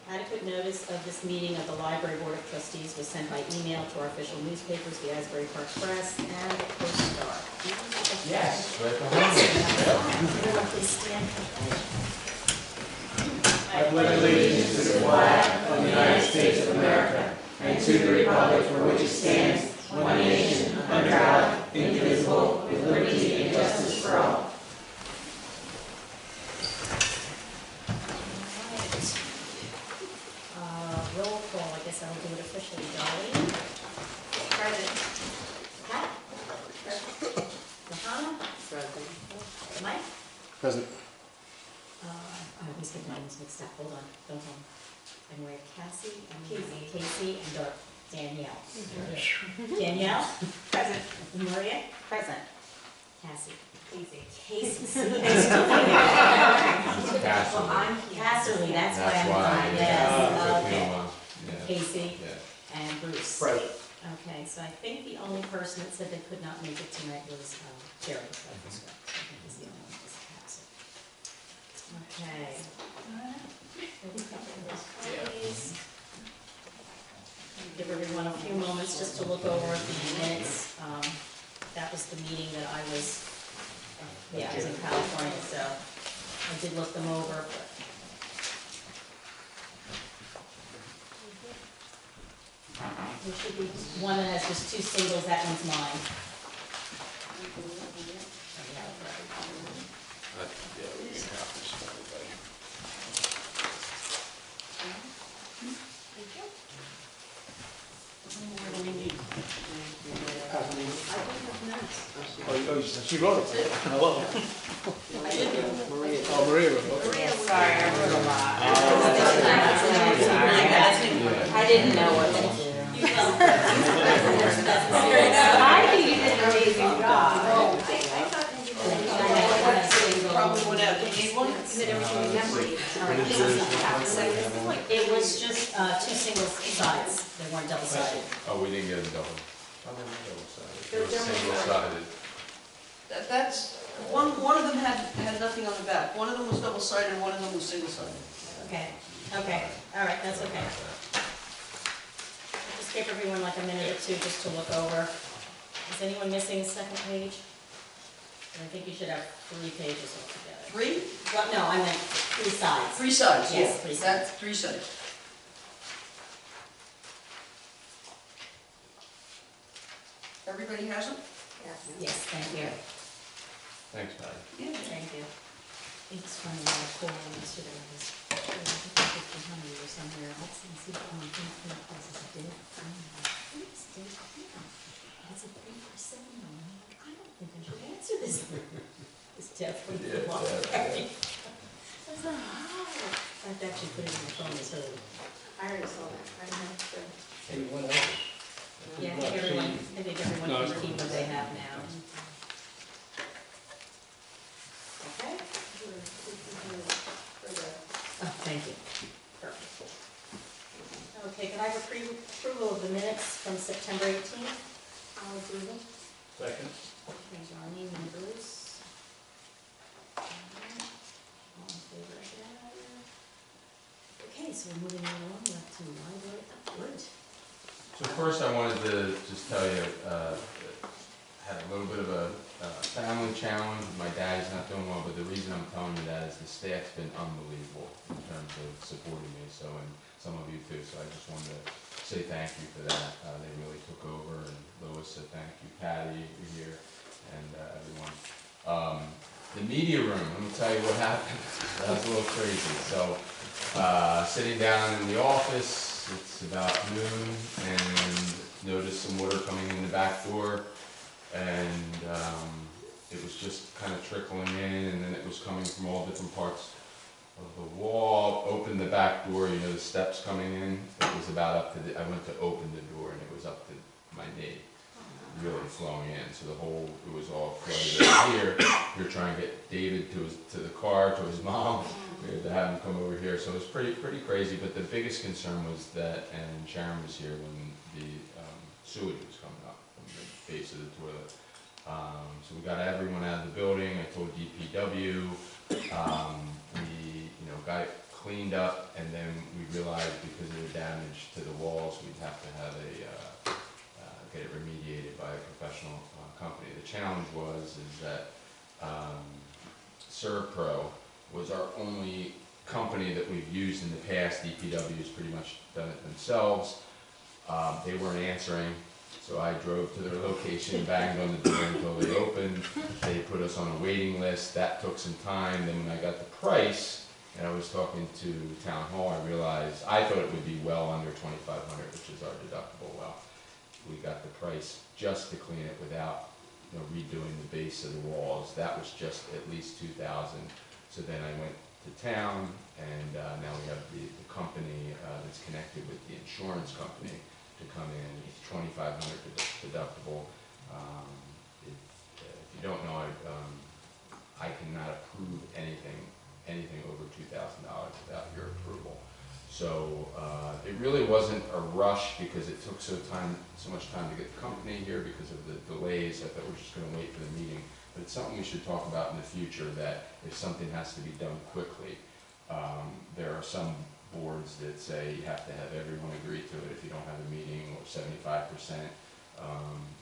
Adequate notice of this meeting of the Library Board of Trustees was sent by email to our official newspapers, the Asbury Park Press and the Post Star. Yes, right behind I pledge allegiance to the flag of the United States of America and to the republic for which it stands, one nation, under God, indivisible, with liberty and justice for all. Roll call, I guess I'll do it officially. Darlene? Present. Pat? Present. Johanna? Present. Mike? Present. I always get my names mixed up. Hold on, don't hold. And we're Cassie and Casey and Danielle. Danielle? Present. Maria? Present. Cassie? Casey. Well, I'm Casserly, that's why I'm fine, yes, okay. Casey and Bruce. Present. Okay, so I think the only person that said they could not make it tonight was Jerry. I think he's the only one that was absent. Okay. Give everyone a few moments just to look over the minutes. That was the meeting that I was in California, so I did look them over. There should be one that has just two singles, that one's mine. Oh, she wrote it. Hello. Maria. Oh, Maria wrote it. Sorry, I wrote a lot. I didn't know what to do. I think you did an amazing job. Probably went out. You need one? Commit everything in memory. It was just two single sides. They weren't double sided. Oh, we didn't get a double. It was single sided. That's, one of them had nothing on the back. One of them was double-sided, and one of them was single-sided. Okay, all right, that's okay. Just give everyone like a minute or two just to look over. Is anyone missing a second page? I think you should have 3 pages altogether. 3? Well, no, I meant 3 sides. 3 sides, Yes, yeah. 3 sides. That's 3 sides. Everybody has them? Yes, thank you. Thanks, Patty. Yeah. Thank you. It's funny, I called yesterday, I was, I think 1500 or somewhere else, and see if I'm thinking of places I did. Please, did yeah. It's a 3 for 7. I'm like, I don't think I should answer this. It's definitely the law. I was like, oh. I've actually put it in my phone as well. I already saw that. I have to. Yeah, I think everyone can keep what they have now. Okay? Oh, thank you. Perfect. Okay, can I have approval of the minutes from September 18th? I'll approve them. Second. Okay, Darlene and Bruce. All in favor of that? Okay, so we're moving right along, left to library upward. So first I wanted to just tell you, had a little bit of a family challenge. My dad's not doing well, but the reason I'm telling you that is the staff's been unbelievable in terms of supporting me, so, and some of you too, so I just wanted to say thank you for that. They really took over, and Lois said thank you, Patty, you're here, and everyone. The media room, let me tell you what happened. That was a little crazy. So, sitting down in the office, it's about noon, and noticed some water coming in the back door, and it was just kind of trickling in, and then it was coming from all different parts of the wall. Opened the back door, you know, the steps coming in. It was about up to I went to open the door, and it was up to my knee, really flowing in. So it was all flooded over here. We were trying to get David to the car, to his mom. We had to have him come over here, so it was pretty crazy. But the biggest concern was that, and Sharon was here when the sewage was coming up from the base of the toilet. So we got everyone out of the building. I told DPW. We, got it cleaned up, and then we realized because of the damage to the walls, we'd have to have get it remediated by a professional company. The challenge is that ServPro was our only company that we've used in the past. DPW has pretty much done it themselves. They weren't answering, so I drove to their location, banged on the door until they opened. They put us on a waiting list. That took some time. Then when I got the price, and I was talking to Town Hall, I realized I thought it would be well under $2,500, which is our deductible. Well, we got the price just to clean it without, redoing the base of the walls. That was just at least $2,000. So then I went to town, and now we have the company that's connected with the insurance company to come in. It's $2,500 deductible. If you don't know, I cannot approve anything over $2,000 without your approval. So it really wasn't a rush because it took so much time to get the company here because of the delays. I thought we were just going to wait for the meeting. But it's something we should talk about in the future, that if something has to be done quickly, there are some boards that say you have to have everyone agree to it if you don't have a meeting, or 75%.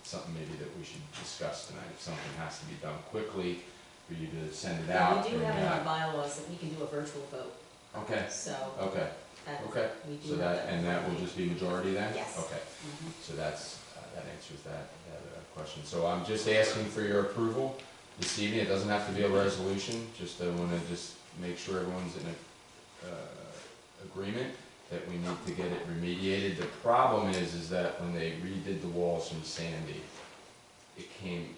Something maybe that we should discuss tonight. If something has to be done quickly, for you to send it out. We do have in our bylaws that we can do a virtual vote, Okay, so. okay, that- okay. we do So have that, and that will just be majority then? Yes. Okay, Mhm. so that answers that question. So I'm just asking for your approval this evening. It doesn't have to be a resolution, just I want to just make sure everyone's in agreement that we need to get it remediated. The problem is that when they redid the walls from Sandy, it came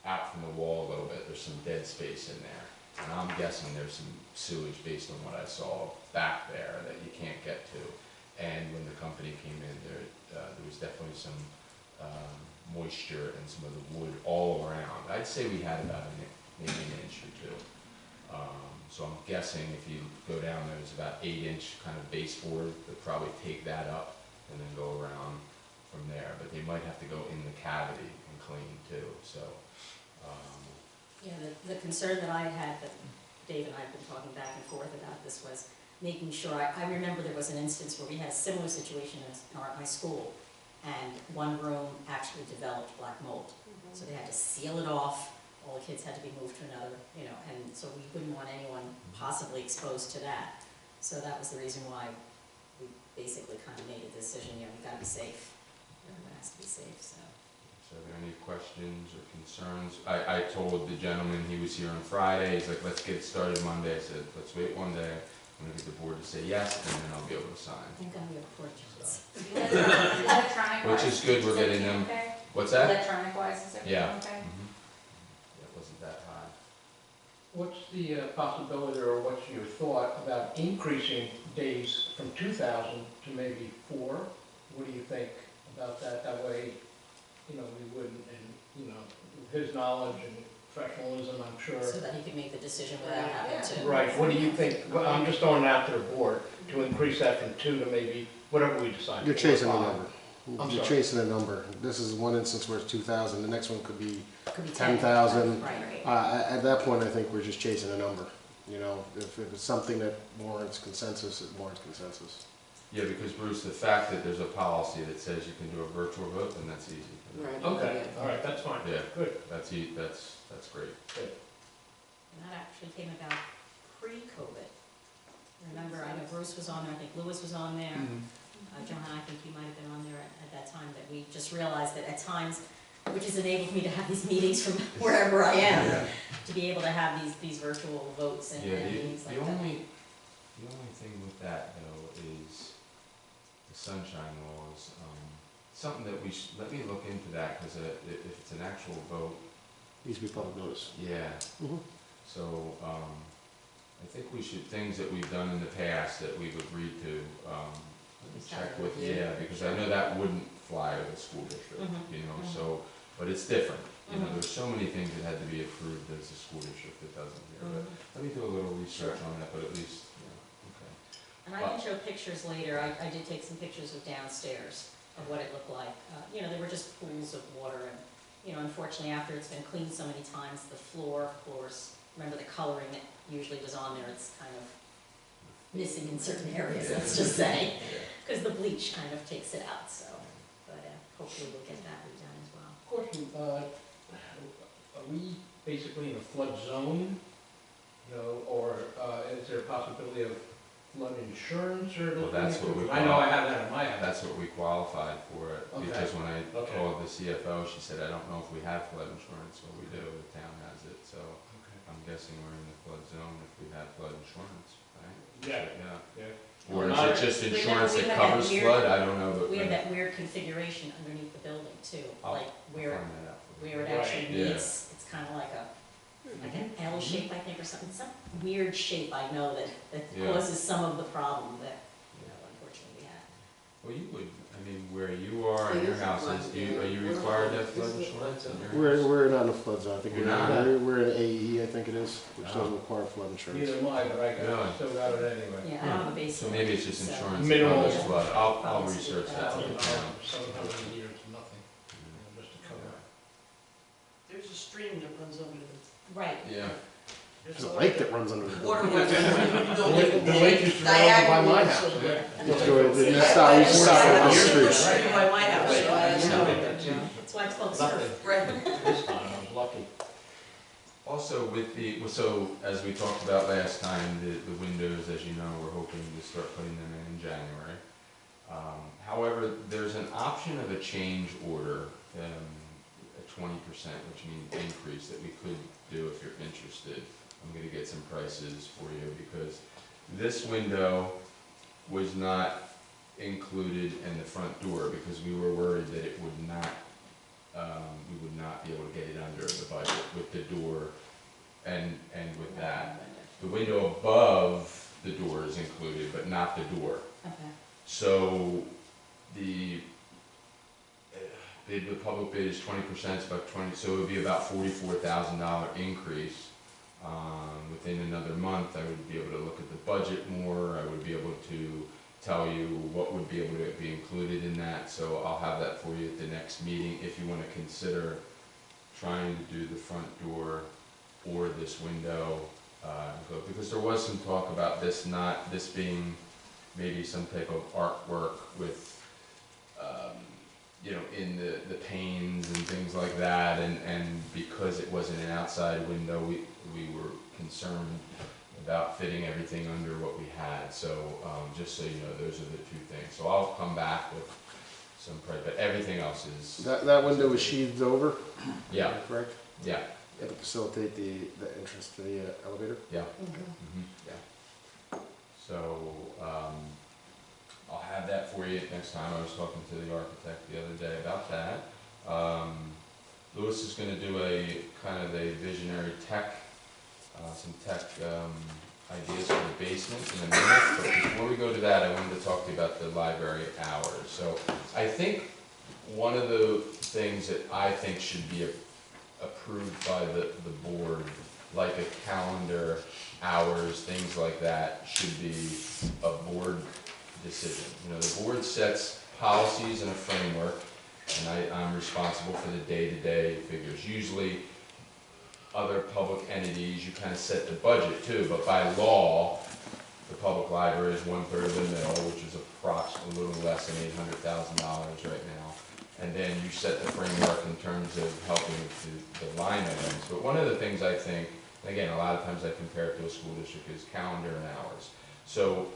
out from the wall a little bit. There's some dead space in there, and I'm guessing there's some sewage based on what I saw back there that you can't get to. And when the company came in, there was definitely some moisture and some of the wood all around. I'd say we had about maybe an inch or two. So I'm guessing if you go down there, there's about 8-inch kind of baseboard. They'll probably take that up and then go around from there. But they might have to go in the cavity and clean too. So. Yeah, the concern that I had, that Dave and I have been talking back and forth about this, was making sure, I remember there was an instance where we had a similar situation at my school, and one room actually developed black mold. So they had to seal it off, all the kids had to be moved to another, and so we wouldn't want anyone possibly exposed to that. So that was the reason why we basically kind of made a decision, we gotta be safe. Everyone has to be safe, so. So are there any questions or concerns? I told the gentleman, he was here on Friday, he's like, let's get it started Monday. I said, let's wait one day, I'm gonna get the board to say yes, and then I'll be able to sign. I think I'm gonna report Jones. Electronic Which wise, is good, we're is getting everything them. okay? What's that? Electronic wise, is everything Yeah. okay? It wasn't that high. What's the possibility, or what's your thought about increasing days from 2,000 to maybe 4? What do you think about that? That way, we wouldn't, and, with his knowledge and professionalism, I'm sure. So that he could make the decision without having to. Right, what do you think? Well, I'm just throwing it out to the board to increase that from 2 to maybe whatever we decide. You're 4 or chasing a 5. number. I'm You're sorry. chasing a number. This is one instance where it's 2,000, the next one could be Could be 10,000. Right. At that point, I think we're just chasing a number. If it's something that warrants consensus, it warrants consensus. Yeah, because Bruce, the fact that there's a policy that says you can do a virtual vote, then that's easy. Right. Okay, all right, that's fine. Yeah, Good. that's great. And that actually came about pre-COVID. Remember, I know Bruce was on there, I think Lewis was on there. John, I think you might have been on there at that time, that we just realized that at times, which has enabled me to have these meetings from wherever I am, to be able to have these virtual votes and Yeah, meetings like the that. only thing with that though is the sunshine laws. Something that let me look into that, because if it's an actual vote, Needs to be public notice. yeah. Mhm. So, I think things that we've done in the past that we've agreed to, let me check with, because I know that wouldn't fly with a school district, so, but it's different. There's so many things that had to be approved as a school district that doesn't here, but let me do a little research on that, but at least, okay. And I can show pictures later, I did take some pictures of downstairs of what it looked like. There were just pools of water, and, unfortunately, after it's been cleaned so many times, the floor, of course, remember the coloring that usually was on there, it's kind of missing in certain areas, let's just say, because the bleach kind of takes it out, so, but hopefully we'll get that redone as well. Question, are we basically in a flood zone? You know, or is there a possibility of flood insurance or? Well, that's what we. I know I have that in my house. That's what we qualified for, Okay. because when I Okay. called the CFO, she said, I don't know if we have flood insurance. Well, we do, the town has it, so Okay. I'm guessing we're in the flood zone if we have flood insurance, right? Yeah, Yeah. yeah. Or is Well, it just remember insurance we that had that covers weird- flood? I don't know, but. We have that weird configuration underneath the building too, I'll like where, find that out for you. where it Right. actually Yeah. meets, it's kind of like an L shape, I think, or something, some weird shape I know that Yeah. causes some of the problem that, unfortunately we had. Well, you would, I mean, where you are in It your is a house, flood, are you yeah. required to have flood This is a flood insurance in zone. your We're, house? we're not in a flood zone, I think You're not? we're in AE, I think it is, which Oh. doesn't require flood insurance. Neither am I, but I Really? still got it anyway. Yeah, I don't have a basement. So maybe it's just so- insurance that Minimal. covers flood. I'll Policy. research that for the town. $700 a year to nothing, you know, just to cover it. There's a stream that runs under the. Right. Yeah. There's There's a lake that runs under the Water building. runs under the building. The lake used to run over by my house. Diagonally, so- Let's go, you stop at the street. Right by my house, so I know. That's why it's called surf. Nothing. Right. This time, I was lucky. Also with the, so as we talked about last time, the windows, as you know, we're hoping to start putting them in January. However, there's an option of a change order, a 20%, which means increase, that we could do if you're interested. I'm gonna get some prices for you, because this window was not included in the front door, because we were worried that it would not, we would not be able to get it under the budget with the door and with that. The window above the door is included, but not the door. Okay. So the bid, the public bid is 20%, it's about 20, so it would be about $44,000 increase. Within another month, I would be able to look at the budget more, I would be able to tell you what would be able to be included in that, so I'll have that for you at the next meeting, if you wanna consider trying to do the front door or this window, because there was some talk about this being maybe some type of artwork with, you know, in the panes and things like that, and because it wasn't an outside window, we were concerned about fitting everything under what we had, so, just so you know, those are the two things. So I'll come back with some price, but everything else is. That window is sheathed over? Yeah, Correct? yeah, To facilitate the entrance to the elevator? yeah. Mhm. Yeah. So, I'll have that for you next time. I was talking to the architect the other day about that. Louis is gonna do a kind of a visionary tech, some tech, ideas for the basement in a minute. But before we go to that, I wanted to talk to you about the library hours. So I think one of the things that I think should be approved by the board, like a calendar, hours, things like that, should be a board decision. You know, the board sets policies and a framework, and I'm responsible for the day-to-day figures. Usually, other public entities, you kind of set the budget too, but by law, the public library is 1/3 of the mill, which is approximately a little less than $800,000 right now. And then you set the framework in terms of helping with the line items. But one of the things I think, and again, a lot of times I compare it to a school district, is calendar and hours. So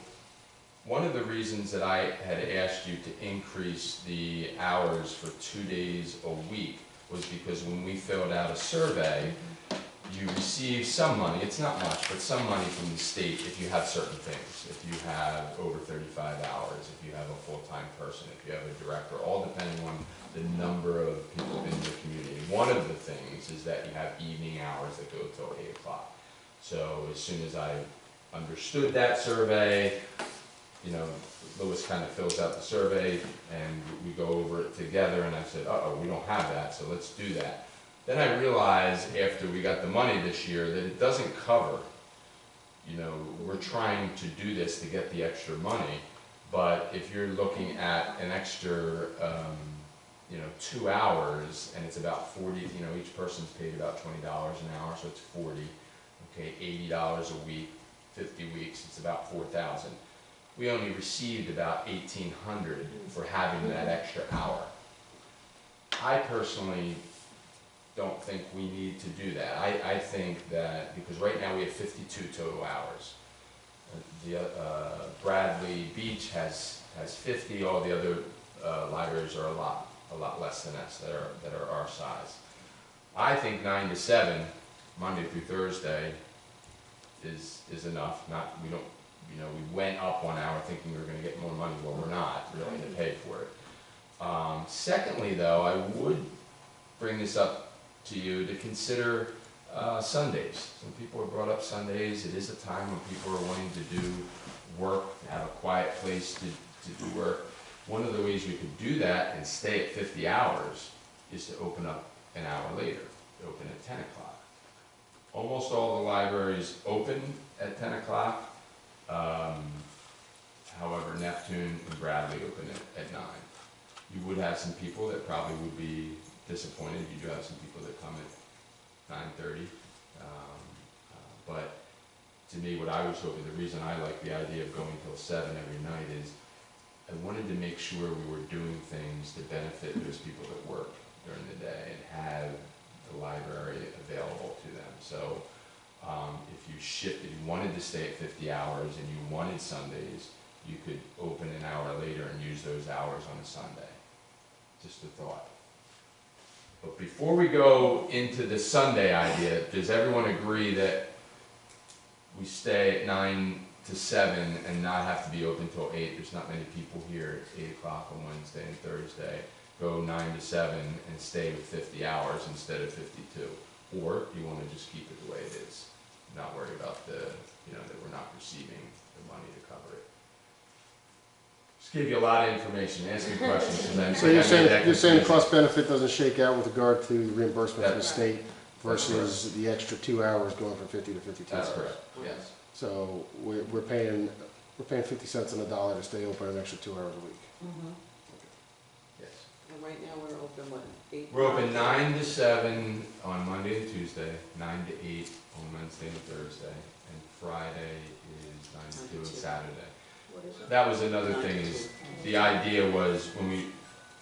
one of the reasons that I had asked you to increase the hours for 2 days a week was because when we filled out a survey, you receive some money, it's not much, but some money from the state if you have certain things. If you have over 35 hours, if you have a full-time person, if you have a director, all depending on the number of people in your community. One of the things is that you have evening hours that go till 8 o'clock. So as soon as I understood that survey, you know, Louis kind of fills out the survey and we go over it together, and I said, uh-oh, we don't have that, so let's do that. Then I realized after we got the money this year that it doesn't cover, you know, we're trying to do this to get the extra money, but if you're looking at an extra, you know, 2 hours, and it's about 40, you know, each person's paid about $20 an hour, so it's 40, okay, $80 a week, 50 weeks, it's about 4,000. We only received about 1,800 for having that extra hour. I personally don't think we need to do that. I think that, because right now we have 52 total hours. Bradley Beach has 50, all the other libraries are a lot less than us that are our size. I think 9 to 7, Monday through Thursday, is enough. We went up 1 hour thinking we were going to get more money. Well, we're not really to pay for it. Secondly, though, I would bring this up to you to consider Sundays. Some people have brought up Sundays. It is a time when people are wanting to do work, have a quiet place to do work. One of the ways we could do that and stay at 50 hours is to open up an hour later, open at 10 o'clock. Almost all the libraries open at 10 o'clock. However, Neptune and Bradley open at 9. You would have some people that probably would be disappointed. You do have some people that come at 9:30. But to me, what I was hoping, the reason I like the idea of going till 7 every night is I wanted to make sure we were doing things to benefit those people that work during the day and have the library available to them. So if you wanted to stay at 50 hours and you wanted Sundays, you could open an hour later and use those hours on a Sunday. Just a thought. But before we go into the Sunday idea, does everyone agree that we stay at 9 to 7 and not have to be open till 8? There's not many people here at 8 o'clock on Wednesday and Thursday. Go 9 to 7 and stay with 50 hours instead of 52. Or you want to just keep it the way it is, not worry about that we're not receiving the money to cover it. Just give you a lot of information, ask me questions. And then So you're saying the cost benefit doesn't shake out with regard to the reimbursement from the state versus the extra 2 hours going from 50 to 52 hours? That's correct, yes. So we're paying 50 cents on the dollar to stay open an extra 2 hours a week. Mhm. Yes. And right now we're open, what, 8? We're open 9 to 7 on Monday and Tuesday, 9 to 8 on Wednesday and Thursday, and Friday is 9 to 2 on Saturday. What is it? That was another thing, is the idea was when we,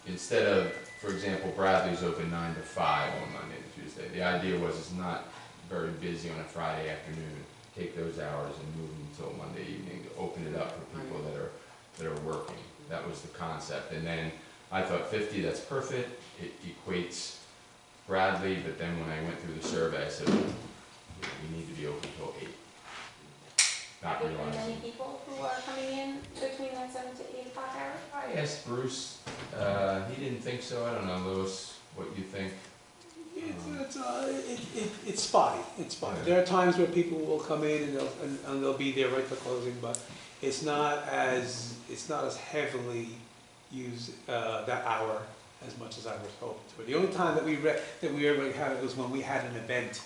instead of, for example, Bradley's open 9 to 5 on Monday and Tuesday. The idea was it's not very busy on a Friday afternoon. Take those hours and move them until Monday evening to open it up for people that are working. That was the concept. And then I thought 50, that's perfect. It equates Bradley, but then when I went through the survey, I said, we need to be open till 8. Not Are there many realizing. people who are coming in between that 7 to 8 o'clock hour? I asked Bruce, he didn't think so. I don't know, Louis, what you think. It's spotty. It's spotty. There are times where people will come in and they'll be there right for closing, but it's not as heavily used that hour as much as I was hoping to. The only time that we ever had it was when we had an event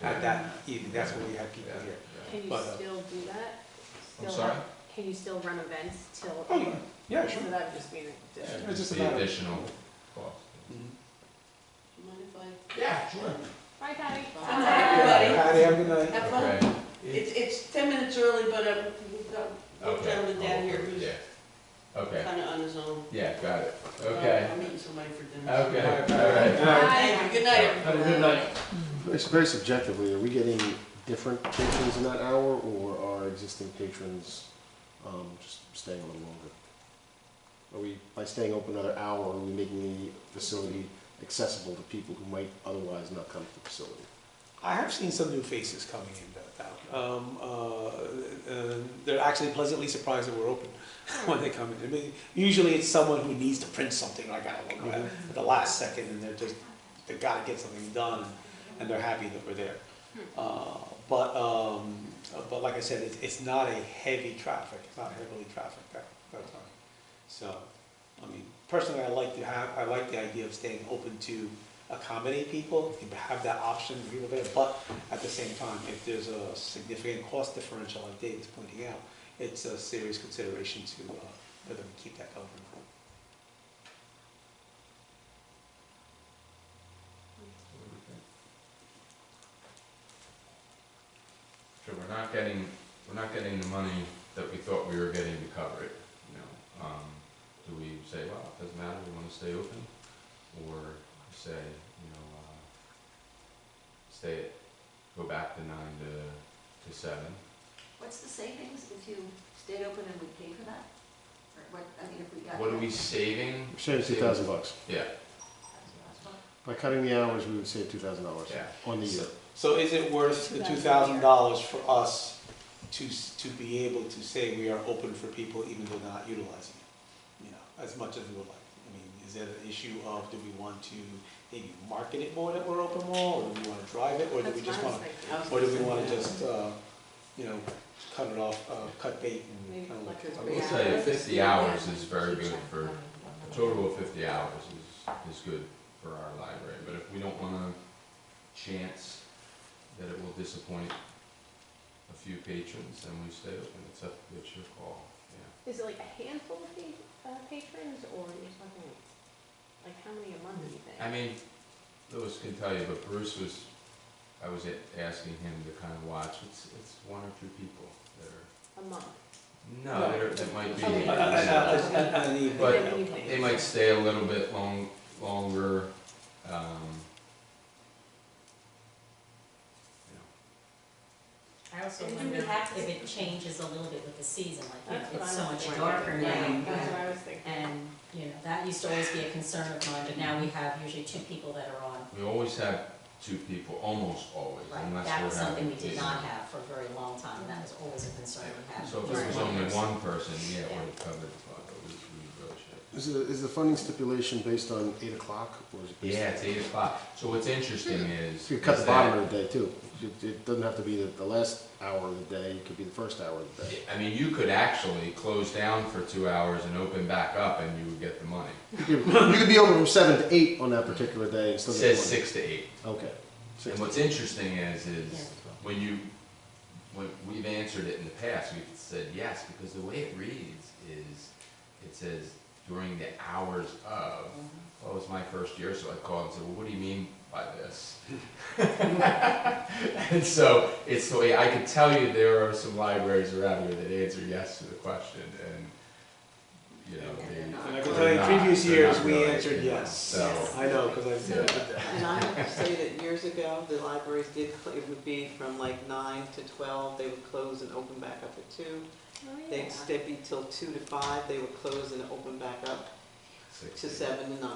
at that evening. That's when we had people here. Can you But, still do that? I'm Still sorry? Can you still run events till? Oh, yeah. Yeah, sure. So that would just be an addition. It's just a The matter of- additional cost. Mhm. Do you mind if Yeah, sure. Bye, Patty. Bye, everybody. Patty, have a good night. Have fun. Okay. It's 10 minutes early, but we've got one Okay. gentleman down here who's Yeah. Okay. kind of on his own. Yeah, got it. Okay. I'm meeting somebody for dinner. Okay, all right. Thank you, good night, Have a everybody. good night. It's very subjectively, are we getting different patrons in that hour, or are existing patrons just staying a little longer? Are we, by staying open another hour, are we making the facility accessible to people who might otherwise not come to the facility? I have seen some new faces coming in they're actually pleasantly surprised that we're open when they come in. I mean, usually it's someone who needs to print something like at the last second, and they've got to get something done, and they're happy that we're there. But like I said, it's not a heavy traffic. It's not heavily trafficked that time. So, I mean, personally, I like the idea of staying open to accommodate people, to have that option for people there. But at the same time, if there's a significant cost differential, like Dave is pointing out, it's a serious consideration to for them to keep that going. So we're not getting the money that we thought we were getting to cover it, you know. Do we say, well, it doesn't matter, we want to stay open? Or say, you know, go back to 9 to 7? What's the savings if you stayed open and we paid for that? Or what, I mean, if we got. What are we saving? Save $2,000. Yeah, By cutting the hours, we would save $2,000 yeah. on the year. So is it worth the $2,000 for us to be able to say we are open for people even though they're not utilizing it? You know, as much as we would like. I mean, is it an issue of, do we want to maybe market it more that we're open more, or do we want to drive it, or do we just want to, or do we want to just, you know, cut it off, cut bait and Maybe kind of like I will say 50 hours is very good for, a total of 50 hours is good for our library. But if we don't want to chance that it will disappoint a few patrons, then we stay open. It's your call, yeah. Is it like a handful of patrons, or you're talking like how many a month do you think? I mean, Lewis can tell you, but Bruce was, I was asking him to kind of watch. It's 1 or 2 people that are. A month? No, that might be. Okay. But they might stay a little bit longer. I also And do wonder we have to- if it changes a little bit with the season, like, you know, That's what it's I so was much thinking. darker now. Yeah, that's what I was thinking. And, you know, that used to always be a concern of mine, but now we have usually 2 people that are on. We always have 2 people, almost always, Right, unless that we're was something we having did cases. not have for a very long time, that was always a concern we had. So if it was only 1 person, yeah, it would have covered the fund, but we really should. Is the funding stipulation based on 8 o'clock, or is it based? Yeah, it's 8 o'clock. So what's interesting is. You could cut is the bottom that- of the day too. It doesn't have to be the last hour of the day, it could be the first hour of the day. I mean, you could actually close down for 2 hours and open back up and you would get the money. You could be open from 7 to 8 on that particular day and It still get says the money. 6 to 8. Okay. And what's interesting Yeah. is when we've answered it in the past, we've said yes, because the way it reads is, it says during the hours of, well, it was my first year, so I called and said, well, what do you mean by this? And so, it's the way, I can tell you there are some libraries around here that answer yes to the question, and, you know, And I can tell you, in previous they're years, not we really, answered you know, yes. So, I know, because I've Yeah. did that. And I have to say that years ago, the libraries did, it would be from like 9 to 12, they would close and open back up at 2. Oh, yeah. They'd be till 2 to 5, they would close and open back up 6 to to 8. 7 to 9.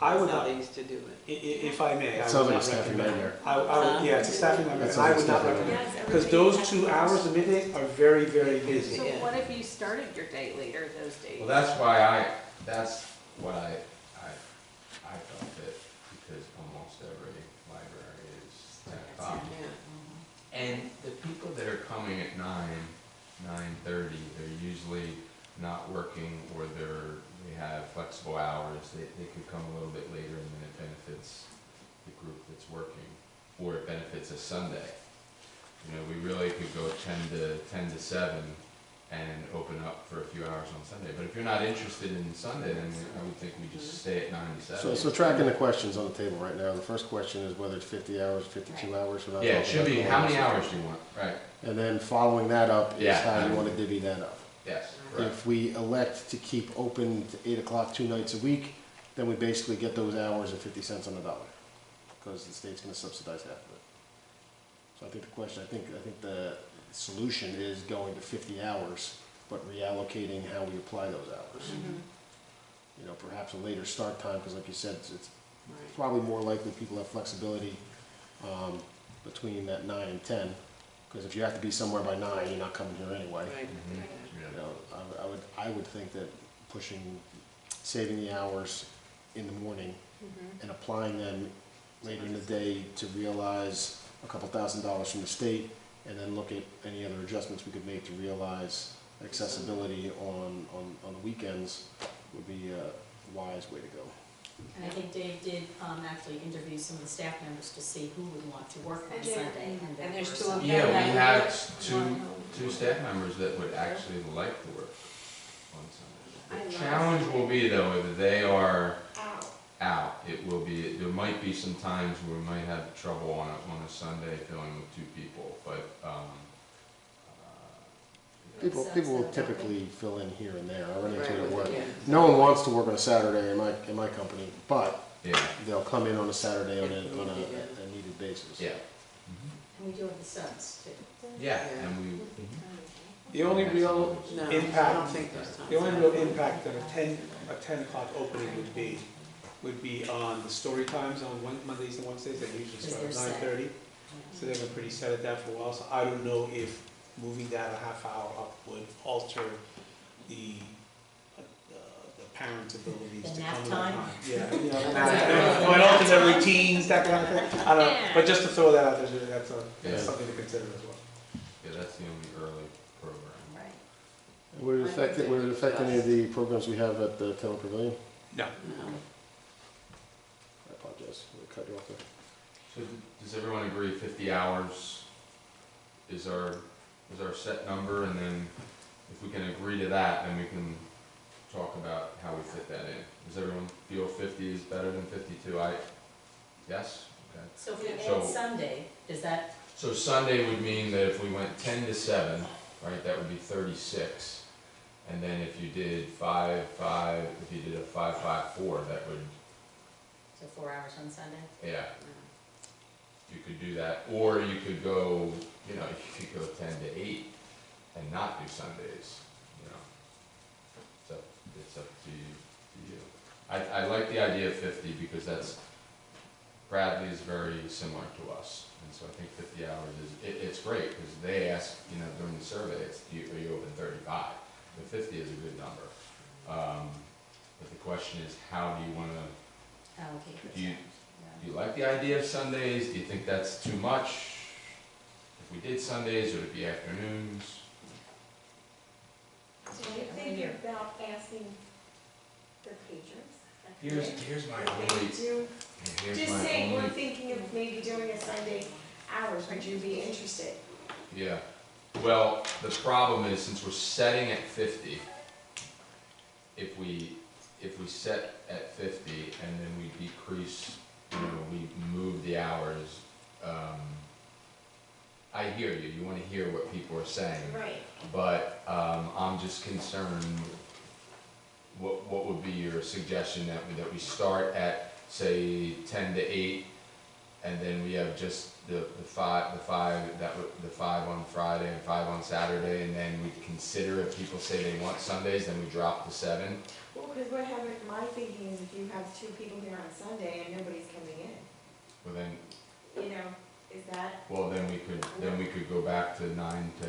I would That's how not, they used to do it. if I may, I Sounds would like a not staffing recommend. nightmare. Yeah, it's a staffing nightmare, That and I sounds would not like a staffing recommend. nightmare. Because those 2 hours of midday are very, very busy. So Yeah. what if you started your day later those days? Well, that's what I felt that, because almost every library is 10 o'clock. Yeah. And the people that are coming at 9:30, they're usually not working, or they have flexible hours. They could come a little bit later, and then it benefits the group that's working, or it benefits a Sunday. You know, we really could go 10 to 7 and open up for a few hours on Sunday. But if you're not interested in Sunday, then I would think we just stay at 9 to 7. So tracking the questions on the table right now, the first question is whether it's 50 hours, 52 hours. We're not Yeah, it talking should be, about how many the last. hours do you want? Right, And then following that up is Yeah. how you want to divvy that up. yes, correct. If we elect to keep open to 8 o'clock 2 nights a week, then we basically get those hours at 50 cents on the dollar, because the state's going to subsidize half of it. So I think the solution is going to 50 hours, but reallocating how we apply those hours. You know, perhaps a later start time, because like you said, it's Right. probably more likely people have flexibility between that 9 and 10, because if you have to be somewhere by 9, you're not coming here anyway. Right. Mhm. You know, I would think that saving the hours in the morning and applying them later in the day to realize a couple $1,000s from the state, and then look at any other adjustments we could make to realize accessibility on the weekends would be a wise way to go. And I think Dave did actually interview some of the staff members to see who would want to work on And there- Sunday. And and there there's were 2 some- of them. Yeah, we Yeah. have two staff members that would actually like to work on Sunday. The challenge will be, though, if they are out, there might be some times where we might have trouble on a Sunday filling with 2 people, but, People, Makes people will sense, typically fill in here and there. I run into it at work. Yeah. No one wants to work on a Saturday in my company, but Yeah, they'll come in on a Saturday on If a needed, a needed basis. yeah. And we do have the subs too. Yeah, Yeah. and we, The only real No, I impact, don't think there's time. the only real impact that a 10 o'clock opening would be on the story times on Mondays and Wednesdays, that usually Because start at they're set. 9:30. So they've been pretty set at that for a while, so I don't know if moving that a half hour up would alter the parents' abilities The to nap come in time? on time. Yeah, you know, might alter their routines, that kind of thing, I don't know, but just to throw that out there, that's Yeah. something to consider as well. yeah, that's the only early program. Right. Would it affect any of the programs we have at the Town Pavilion? No. No. I apologize, I cut you off there. So does everyone agree 50 hours is our set number? And then if we can agree to that, then we can talk about how we fit that in. Does everyone feel 50 is better than 52? Yes? Okay. So if we So- add Sunday, does that, So Sunday would mean that if we went 10 to 7, right, that would be 36. And then if you did 5-5, if you did a 5-5-4, that would, so 4 hours on Sunday? yeah, you could do that. Or you could go, you know, you could go 10 to 8 and not do Sundays, you know. So it's up to you. I like the idea of 50 because Bradley is very similar to us. And so I think 50 hours it's great because they ask, you know, during the survey, are you open 35? But 50 is a good number. But the question is, how do you want to, Allocate for do you, that. do you like the idea of Sundays? Do you think that's too much? If we did Sundays, would it be afternoons? So you're thinking about asking the patrons? Here's my If only, they do, here's just my say, we're only, thinking of maybe doing a Sunday hours, would you be interested? yeah. Well, the problem is, since we're setting at 50, if we set at 50 and then we decrease, you know, we move the hours, I hear you, you wanna hear what people are saying. Right. But, I'm just concerned, what would be your suggestion that we start at, say, 10 to 8, and then we have just the five on Friday and 5 on Saturday, and then we consider if people say they want Sundays, then we drop to 7? Well, because my thinking is if you have 2 people here on Sunday and nobody's coming in, Well then, you know, is that? we could go back to 9 to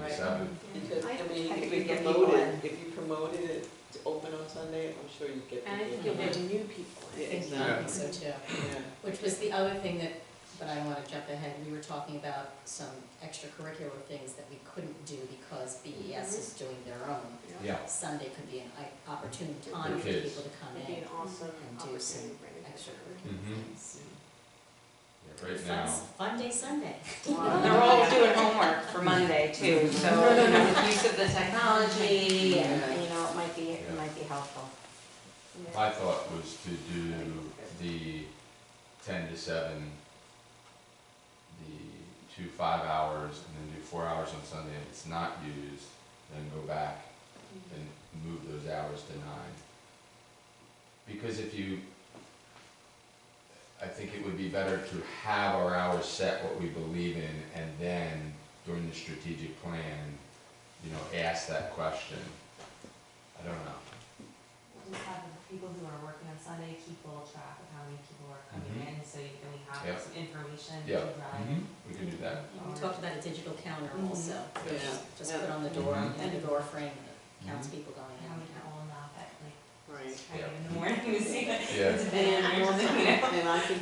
7. Because, I mean, I think if we you get promoted, people in. if you promoted it to open on Sunday, I'm sure you'd get people. And I think you'll get new people. Yeah, I think exactly. so too. Yeah. Which was the other thing that, but I don't wanna jump ahead, we were talking about some extracurricular things that we couldn't do because BES is doing their own. Yeah. Sunday could be an opportune time for kids. people to come It'd be in an awesome and do some opportunity for anything. extracurricular Mhm. things. Yeah, right now, Fun day Sunday. They're all doing homework for Monday too, so, you know, with use of the technology, and, you know, it might be helpful. my thought was to do the 10 to 7, the 2 5 hours, and then do 4 hours on Sunday. If it's not used, then go back and move those hours to 9. Because I think it would be better to have our hours set what we believe in, and then during the strategic plan, you know, ask that question. I don't know. Just have the people who are working on Sunday keep a little track of how many people are coming Mhm. in, so you can have Yep. some information to Yeah. drive. We can do that. We talked about a digital counter also, Yeah. just put on the door, Mhm. and a door frame that counts people going in How and we can out. all knock at like Right. Yeah. in the morning to see if Yeah. it's been in or something, you know? And I think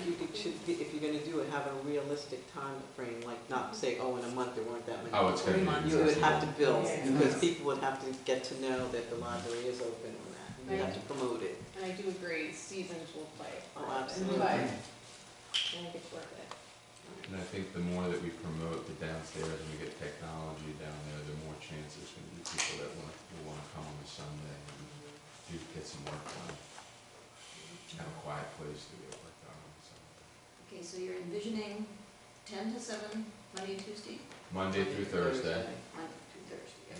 if you're gonna do it, have a realistic time frame, like not say, oh, in a month there weren't that many. Oh, it's gonna be. You would have to build, Yeah. because people would have to get to know that the library is open on that, and you have to promote it. And I do agree, seasons will play a Oh, part of it, absolutely. but I think it's worth it. And I think the more that we promote the downstairs and we get technology down there, the more chances there's gonna be people that will wanna come on a Sunday and do get some work done. Have a quiet place to get work done on Sunday. Okay, so you're envisioning 10 to 7, Monday and Tuesday? Monday through Thursday. Monday through Thursday,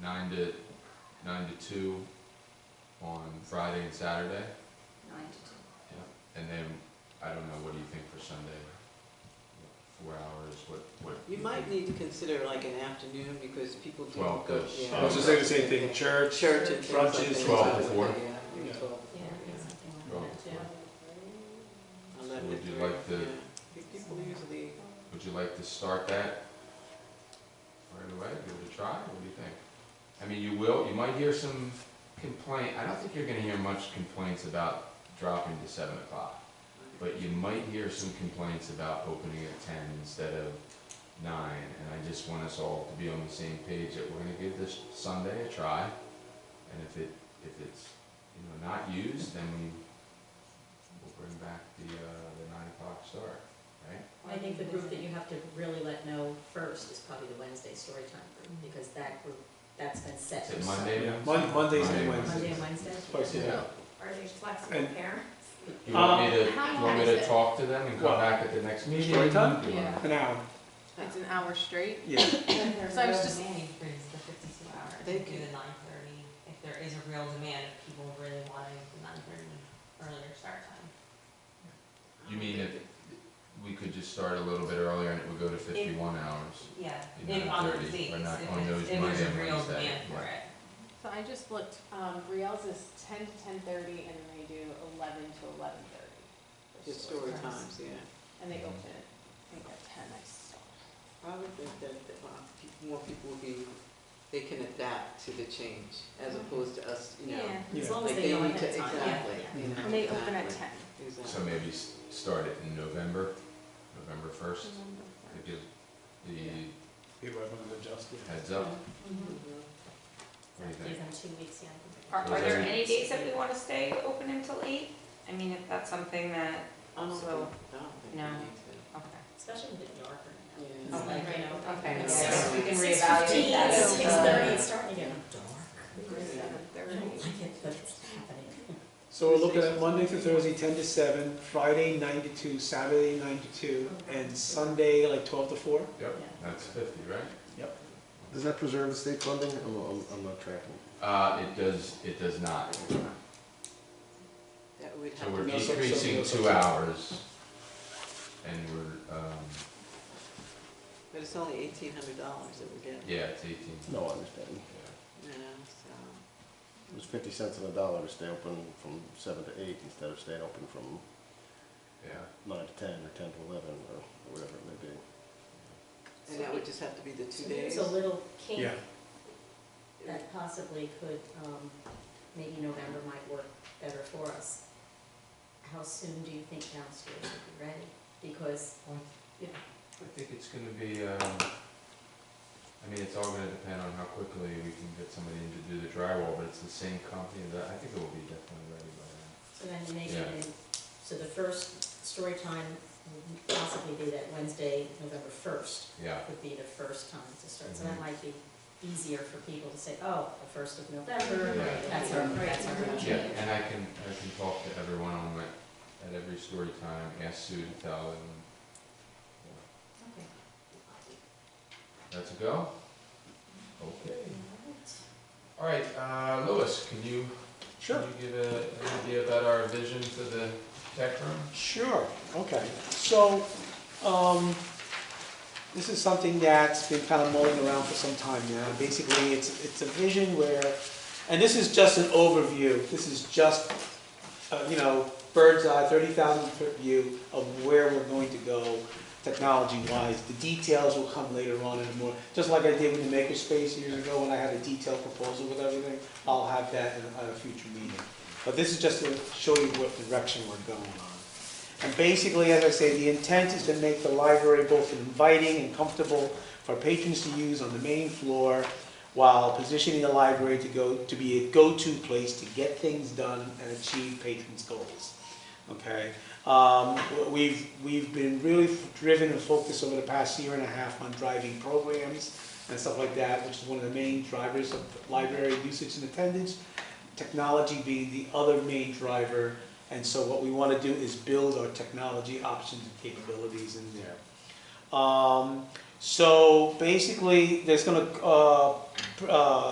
9 to 2 on Friday and Saturday. 9 to 2. Yeah. And then, I don't know, what do you think for Sunday? 4 hours, what? You might need to consider like an afternoon, because people do 12 go, to- yeah. I was just saying the same thing, church. Church and things like brunches, that. 12 to 4. Yeah, maybe Yeah. 12. Yeah, maybe something like Well, that too. 11 would to you 3, like to- yeah. People usually, Would you like to start that right away, give it a try? What do you think? I mean, you might hear some complaint, I don't think you're gonna hear much complaints about dropping to 7 o'clock. But you might hear some complaints about opening at 10 instead of 9, and I just want us all to be on the same page that we're gonna give this Sunday a try. And if it's, not used, then we'll bring back the 9 o'clock start, right? I think the group that you have to really let know first is probably the Wednesday Storytime group, because that group, that's been set. Is it for Monday then? Mondays and Monday. Monday Wednesdays. and Wednesday? Twice a day. Are they flexible And- parents? You want me to, How you long want me is to it? talk to them and come What? back at the next meeting? Story time? You wanna- Yeah. An hour. It's an hour straight? Yeah. If there's So I was real just- demand, you could use the 52 hours, They you do could- the 9:30. If there is a real demand, if people really want the 9:30 earlier start time. You mean if we could just start a little bit earlier and it would go to 51 hours? Yeah, Be if on 9:30, those days, or not if on those if there's Monday a and real Wednesday, demand for yeah. it. So I just looked, Brielle's is 10 to 10:30, and then they do 11 to 11:30. for just story times, yeah. And they open it, I think at 10, I saw. I would think that more people will be, they can adapt to the change, as opposed to us, Yeah, Yeah. as long as like they know need ahead to, of time, exactly, yeah. you know. And they open at exactly, 10. Exactly. So maybe start it in November 1st, to give the People are going to adjust. heads up. Mhm. Mhm. What do you Give think? them 2 weeks, yeah. Are So there then- any days that we want to stay open until 8? I mean, if that's something that, I don't So, think no. we need to. okay. Especially with it darker now. Yeah. It's like, Okay, it's yeah, six- we can 6:15, reevaluate that as, 6:30, it's starting to get dark. I 7:30. don't like it, but it's happening. So we're looking at Monday through Thursday, 10 to 7, Friday, 9 to 2, Saturday, 9 to 2, and Sunday, like 12 to 4. Yep, that's 50, right? Does that preserve the state funding? I'm not tracking. It does not. That would So have we're to No, be, so- decreasing so- 2 hours, and we're, but it's only $1,800 that we're getting, yeah, it's 18. No, I understand. Yeah. you know, so. It was 50 cents on the dollar to stay open from 7 to 8 instead of staying open from Yeah. 9 to 10 or 10 to 11 or whatever it may be. And that would just have to be the 2 So days? here's a little kink Yeah. that possibly could, maybe November might work better for us. How soon do you think downstairs will be ready? Because, I think it's gonna be, I mean, it's all gonna depend on how quickly we can get somebody in to do the drywall, but it's the same company that, I think it will be definitely ready by then. so then maybe, Yeah. so the first story time would possibly be that Wednesday, November 1st, Yeah, would be the first time to start. So that might be easier for people to say, oh, the 1st of November, Yeah. that's our meeting. yeah, and I can talk to everyone on at every story time, ask Sue to tell them. Okay. That's a go? Okay. All right, Louis, can you give an idea about our vision for the tech room? Sure, okay. So, this is something that's been kind of mulling around for some time now. Basically, it's a vision where, and this is just an overview. This is just, bird's eye, 30,000 foot view of where we're going to go technology-wise. The details will come later on in more, just like I did with the Makerspace years ago when I had a detailed proposal with everything. I'll have that at a future meeting. But this is just to show you what direction we're going on. And basically, as I say, the intent is to make the library both inviting and comfortable for patrons to use on the main floor, while positioning the library to be a go-to place to get things done and achieve patrons' goals. Okay, we've been really driven and focused over the past year and a half on driving programs and stuff like that, which is one of the main drivers of library usage and attendance. Technology being the other main driver, and so what we want to do is build our technology options and capabilities in there. So basically, there's gonna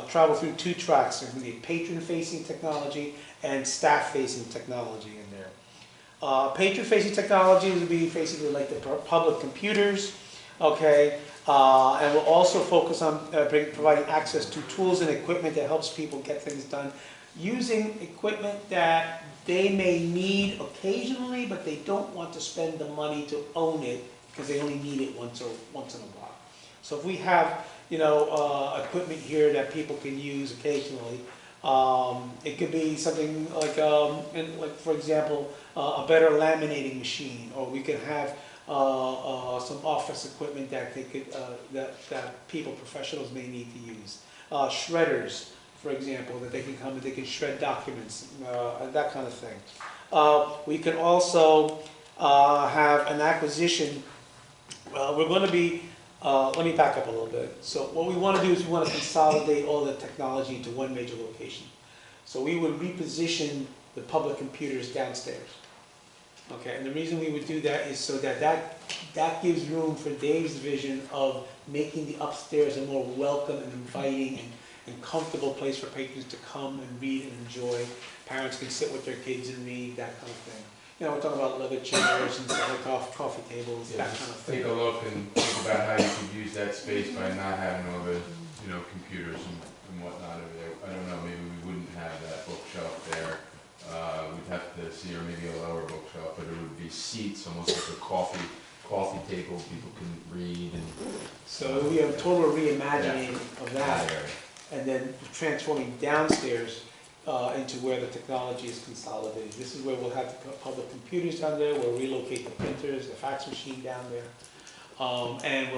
travel through two tracks. There's gonna be patron-facing technology and staff-facing technology in there. Patron-facing technology will be basically like the public computers, okay? And we'll also focus on providing access to tools and equipment that helps people get things done, using equipment that they may need occasionally, but they don't want to spend the money to own it because they only need it once in a while. So if we have, equipment here that people can use occasionally, it could be something like, for example, a better laminating machine, or we could have some office equipment that they could, that people, professionals may need to use. Shredders, for example, that they can come and they can shred documents, and that kind of thing. We can also have an acquisition. We're going to be, let me back up a little bit. So what we want to do is we want to consolidate all the technology into one major location. So we would reposition the public computers downstairs. Okay, and the reason we would do that is so that gives room for Dave's vision of making the upstairs a more welcome and inviting and comfortable place for patrons to come and read and enjoy. Parents can sit with their kids and read, that kind of thing. We're talking about leather chairs and stuff like coffee tables, Yeah, that just kind of thing. take a look and think about how you could use that space by not having all the, computers and whatnot over there. I don't know, maybe we wouldn't have that bookshelf there. We'd have to see, or maybe a lower bookshelf, but it would be seats, almost like a coffee table, people can read and. So we have a total reimagining of that, area. and then transforming downstairs into where the technology is consolidated. This is where we'll have the public computers down there, we'll relocate the printers, the fax machine down there. And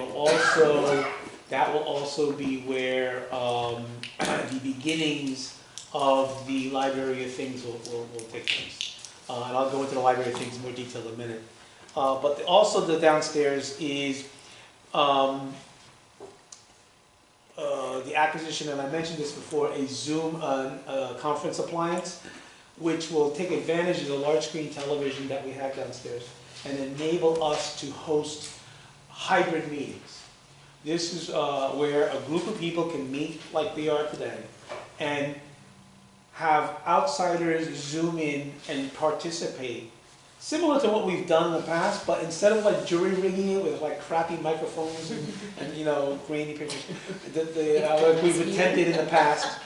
that will also be where the beginnings of the Library of Things will take place. And I'll go into the Library of Things in more detail in a minute. But also the downstairs is the acquisition, and I mentioned this before, a Zoom conference appliance, which will take advantage of the large screen television that we have downstairs and enable us to host hybrid meetings. This is where a group of people can meet like we are today and have outsiders Zoom in and participate. Similar to what we've done in the past, but instead of like jury rigging it with like crappy microphones and grainy pictures, like we've attempted in the past,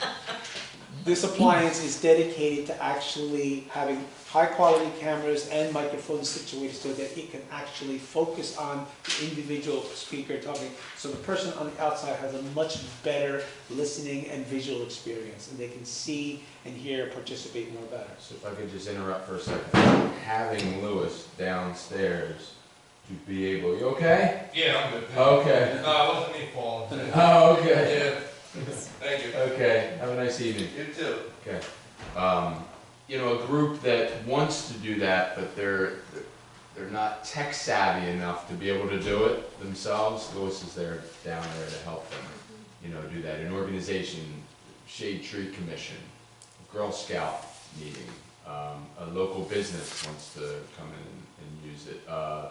this appliance is dedicated to actually having high quality cameras and microphones situated so that it can actually focus on the individual speaker talking. So the person on the outside has a much better listening and visual experience, and they can see and hear, participate more better. So if I could just interrupt for a second, having Lewis downstairs to be able, you okay? Yeah, I'm good. Okay. No, it wasn't me falling. Oh, okay. Yeah. Thank you. Okay, have a nice evening. You too. Okay. A group that wants to do that, but they're not tech savvy enough to be able to do it themselves. Lewis is there down there to help them, do that. An organization, Shade Tree Commission, Girl Scout meeting, a local business wants to come in and use it. A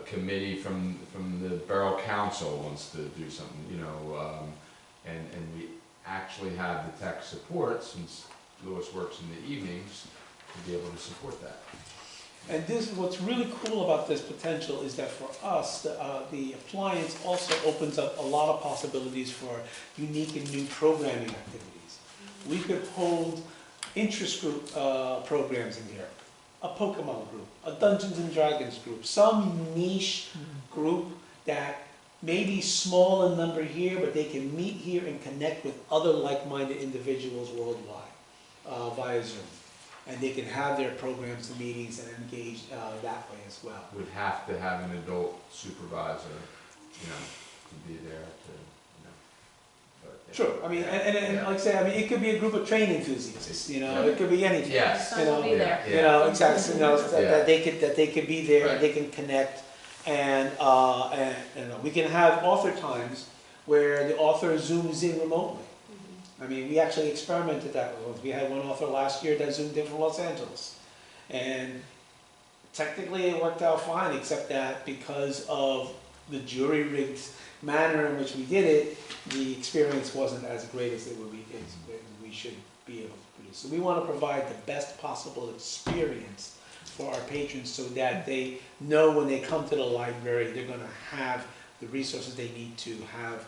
committee from the Borough Council wants to do something, and we actually have the tech support, since Lewis works in the evenings, to be able to support that. And what's really cool about this potential is that for us, the appliance also opens up a lot of possibilities for unique and new programming activities. We could hold interest group programs in here, a Pokemon group, a Dungeons and Dragons group, some niche group that may be small in number here, but they can meet here and connect with other like-minded individuals worldwide via Zoom. And they can have their programs and meetings and engage that way as well. Would have to have an adult supervisor, to be there to, but, yeah. Sure, I mean, and like I say, it could be a group of train enthusiasts, it could be anything. Yes. Someone will be there. Exactly, that they could be there, Right. and they can connect, and we can have author times where the author zooms in remotely. We actually experimented that with. We had one author last year that zoomed in from Los Angeles, and technically it worked out fine, except that because of the jury-rigged manner in which we did it, the experience wasn't as great as it would be, as we should be able to produce. So we want to provide the best possible experience for our patrons so that they know when they come to the library, they're going to have the resources they need to have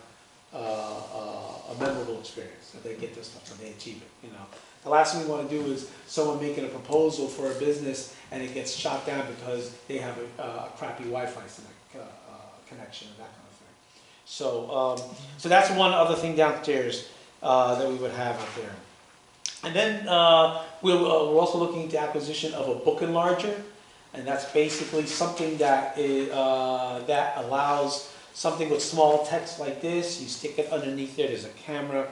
a memorable experience, that they get this stuff and they achieve it, you know. The last thing we want to do is someone making a proposal for a business and it gets shot down because they have a crappy Wi-Fi connection and that kind of thing. So, so that's one other thing downstairs that we would have out there. And then we're also looking into acquisition of a book enlarger, and that's basically something that that allows something with small text like this. You stick it underneath there. There's a camera,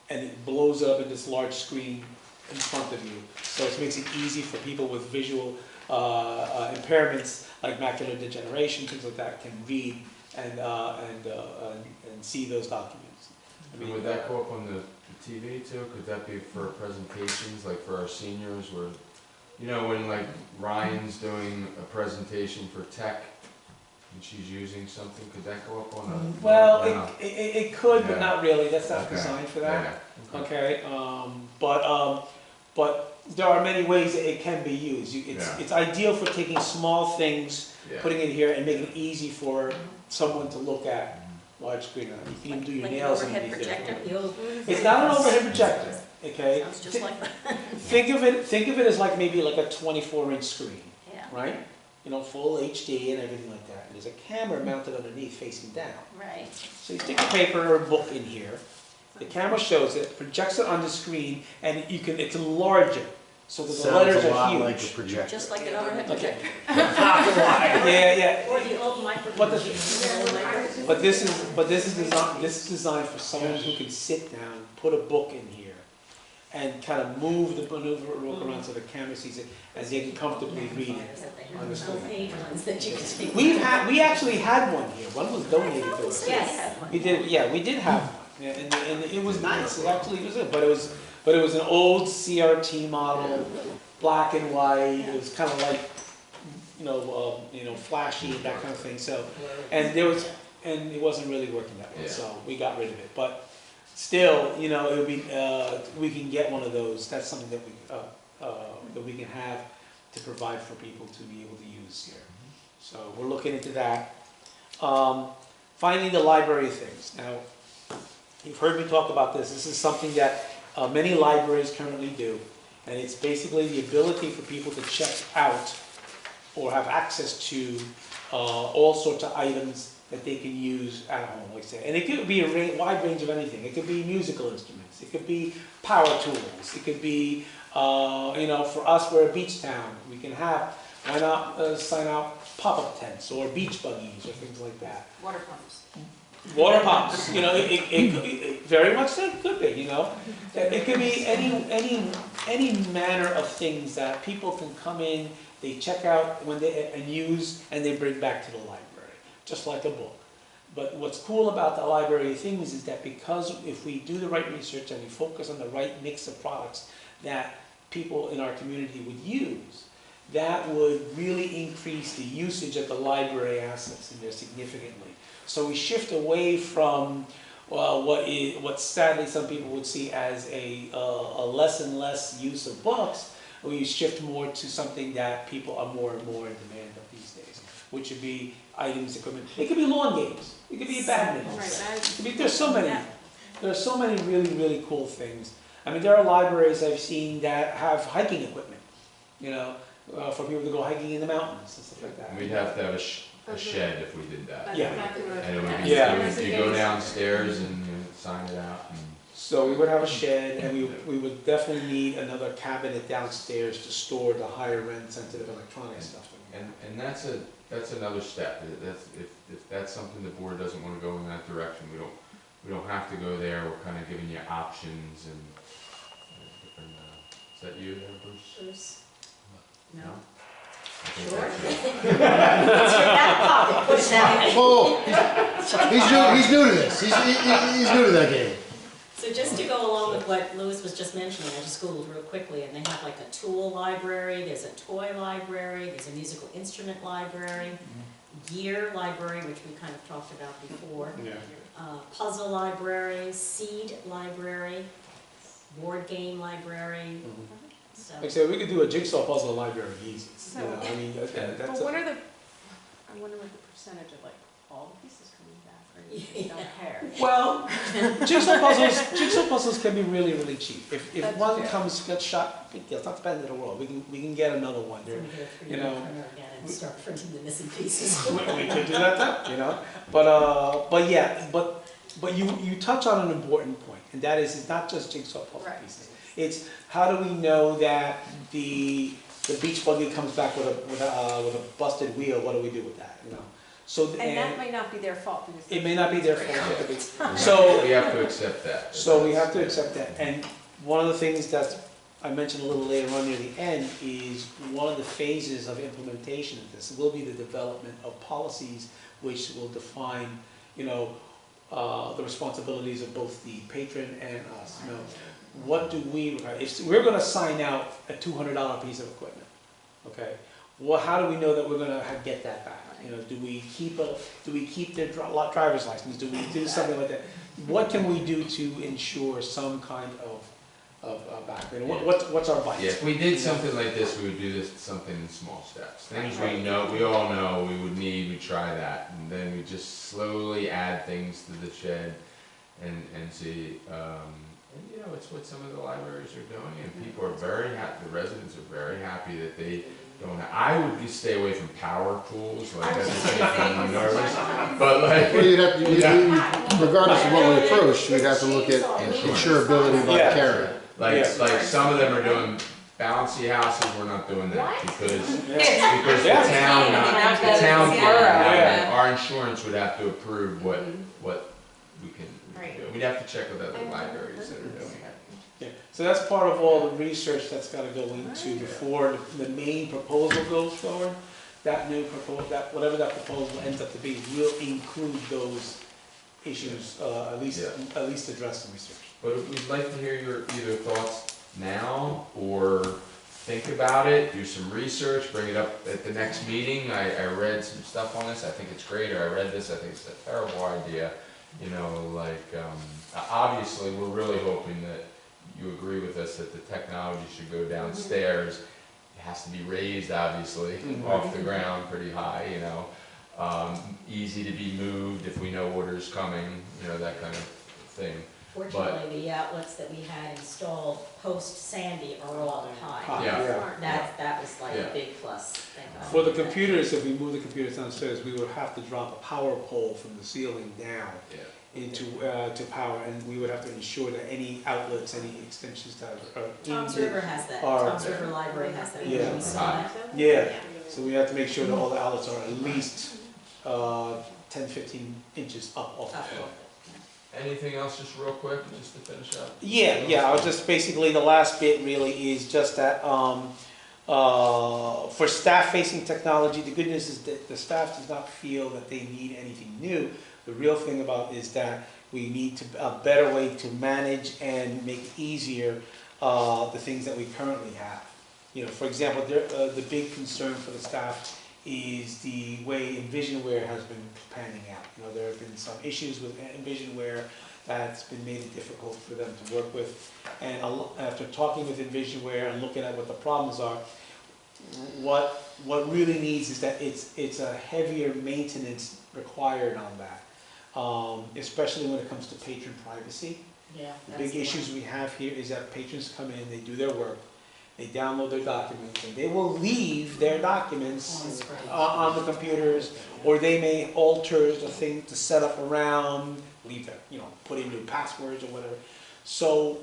and it blows up in this large screen in front of you. So it makes it easy for people with visual impairments like macular degeneration, things like that, can read and see those documents. I mean, would that go up on the TV too? Could that be for presentations, like for our seniors, where, you know, when like Ryan's doing a presentation for tech and she's using something, could that go up on a? Well, it could, but Yeah. not really. That's not Okay. designed for that. Yeah. Okay, but there are many ways that it can be used. It's ideal for taking small things, Yeah. putting it here, and making it easy for someone to look at large screen. You can even do your Like an nails overhead underneath there. projector, the old. It's not an overhead projector, okay? Sounds just like that. Think of it as like maybe like a 24-inch screen, Yeah, right? You know, full HD and everything like that. And there's a camera mounted underneath facing down. right. So you stick a paper or a book in here, the camera shows it, projects it on the screen, and it's larger, so that the letters Sounds a are lot huge. like a projector. Just like an overhead Okay. projector. Yeah, Or the old microphone. But the- The old microphone. but this is designed for someone who can sit down, put a book in here, and kind of maneuver around so the camera sees it, and they can comfortably read it on the screen. Page ones that you could take. We actually had one here. One was donated to us. Yes. We did have one. Yeah, and it was nice. It actually was good, but it was an old CRT model, black and white. It was kind of like, flashy and that kind of thing. So, and it wasn't really working that well. Yeah. So we got rid of it. But still, it would be we can get one of those. That's something that we can have to provide for people to be able to use here. So we're looking into that. Finding the library things. Now, you've heard me talk about this. This is something that many libraries currently do, and it's basically the ability for people to check out or have access to all sorts of items that they can use at home, like say. And it could be a wide range of anything. It could be musical instruments. It could be power tools. It could be, for us, we're a beach town. We can have, why not sign out pop-up tents or beach buggies or things like that. Water pumps. Water pumps, it very much so could be, It could be any manner of things that people can come in, they check out and use, and they bring back to the library, just like a book. But what's cool about the library things is that because if we do the right research and we focus on the right mix of products that people in our community would use, that would really increase the usage of the library assets in there significantly. So we shift away from what sadly some people would see as a less and less use of books. We shift more to something that people are more and more in demand of these days, which would be items, equipment. It could be lawn games. It could be badminton. There's so many really, really cool things. I mean, there are libraries I've seen that have hiking equipment, for people to go hiking in the mountains and stuff like that. We'd have to have a shed if we did that. Yeah. And it would be, Yeah. you go downstairs and sign it out. So we would have a shed, and we would definitely need another cabinet downstairs to store the higher end sensitive electronic stuff. And that's another step. If that's something the board doesn't want to go in that direction, we don't have to go there. We're kind of giving you options and different. Is that you there, Bruce? Bruce? No. I think Sure. that's you. It's your back pocket, push that. Whoa, he's new to this. He's new to that game. So just to go along with what Louis was just mentioning, I just Googled real quickly, and they have like a tool library, there's a toy library, there's a musical instrument library, gear library, which we kind of talked about before, Yeah. puzzle library, seed library, board game library, so. Like I said, we could do a jigsaw puzzle library easy, So- you know, I mean, that's But what are the, I wonder what the percentage of like all the pieces coming back, or you just don't care? well, jigsaw puzzles can be really, really cheap. If That's one fair. gets shot, big deal, it's not the end of the world, we can get another one. We're gonna get a 3D You know, printer again and start printing the missing pieces. We could do that too, you know, but yeah, but you touch on an important point, and that is, it's not just jigsaw puzzle Right. pieces. It's how do we know that the beach buggy comes back with a busted wheel? What do we do with that? You know, so And that might not be their fault because. it may not be their fault. We So have to accept that. so we have to accept that. And one of the things that I mentioned a little later on near the end is one of the phases of implementation of this will be the development of policies which will define, you know, the responsibilities of both the patron and us. You know, what do we require? If we're going to sign out a $200 piece of equipment, okay, well, how do we know that we're going to get that back? You know, do we keep their driver's license? Do we do something like that? What can we do to ensure some kind of back? You know, what's our bite? Yeah, if we did something like this, we would do this something in small steps. Things we know, we all know we would need, we try that, and then we just slowly add things to the shed and see. And you know, it's what some of the libraries are doing, and people are very happy. The residents are very happy that they don't. I would just stay away from power tools, like that just makes me nervous. But like, Well, you'd have to, regardless of what we approach, we'd have to look at insurability by Yeah. carrier. like Yeah. some of them are doing bouncy houses. We're not doing that because Yeah. the Yeah. town, Yeah. our insurance would have to approve what we can Right. do. We'd have to check with other libraries that are doing it. Yeah, so that's part of all the research that's got to go into before the main proposal goes forward. That new proposal, whatever that proposal ends up to be, will include those issues, at least address the research. But we'd like to hear your either thoughts now or think about it, do some research, bring it up at the next meeting. I read some stuff on this, I think it's great, or I read this, I think it's a terrible idea. You know, like, obviously, we're really hoping that you agree with us that the technology should go downstairs. It has to be raised, obviously, off the ground pretty high, you know. Easy to be moved if we know order's coming, you know, that kind of thing. Fortunately, the outlets that we had installed post-Sandy are all high. Yeah. That was like Yeah. a big plus, thank God. For the computers, if we move the computers downstairs, we would have to drop a power pole from the ceiling down Yeah. into to power, and we would have to ensure that any outlets, any extensions that are Tom's River has that, are- Tom's River Library has that. Yeah. We saw that. Yeah, so we have to make sure that all the outlets are at least 10, 15 inches up off the floor. Anything else, just real quick, just to finish up? Yeah, I was just basically, the last bit really is just that, for staff-facing technology, the good news is that the staff does not feel that they need anything new. The real thing about is that we need a better way to manage and make it easier the things that we currently have. You know, for example, the big concern for the staff is the way Envisionware has been panning out. You know, there have been some issues with Envisionware that's been made it difficult for them to work with. And after talking with Envisionware and looking at what the problems are, what really needs is that it's a heavier maintenance required on that, especially when it comes to patron privacy. Yeah. The big issues we have here is that patrons come in, they do their work, they download their documents, and they will leave their documents on the computers, or they may alter the thing to set up around, leave it, you know, put in new passwords or whatever. So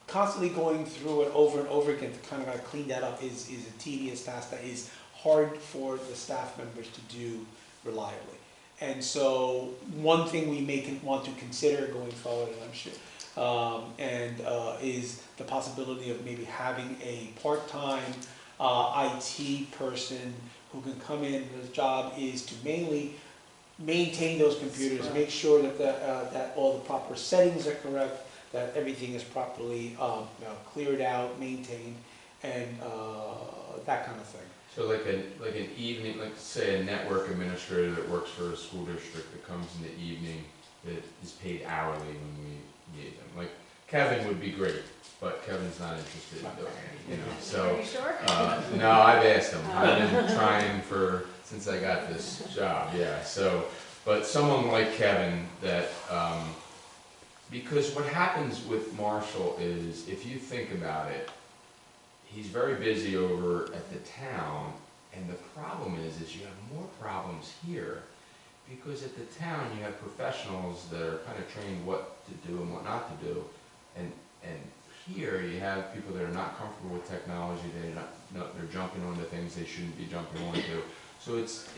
constantly going through it over and over again to kind of clean that up is a tedious task that is hard for the staff members to do reliably. And so one thing we may want to consider going forward, and I'm sure, is the possibility of maybe having a part-time IT person who can come in. His job is to mainly maintain those computers, make sure that that all the proper settings are correct, that everything is properly cleared out, maintained, and that kind of thing. So like an evening, like say a network administrator that works for a school district that comes in the evening that is paid hourly when we need them. Like Kevin would be great, but Kevin's not interested in doing it, you know, so. Are you sure? No, I've asked him. I've been trying since I got this job, yeah, so. But someone like Kevin that, because what happens with Marshall is, if you think about it, he's very busy over at the town, and the problem is you have more problems here, because at the town you have professionals that are kind of trained what to do and what not to do, and here you have people that are not comfortable with technology, they're jumping onto things they shouldn't be jumping onto. So it's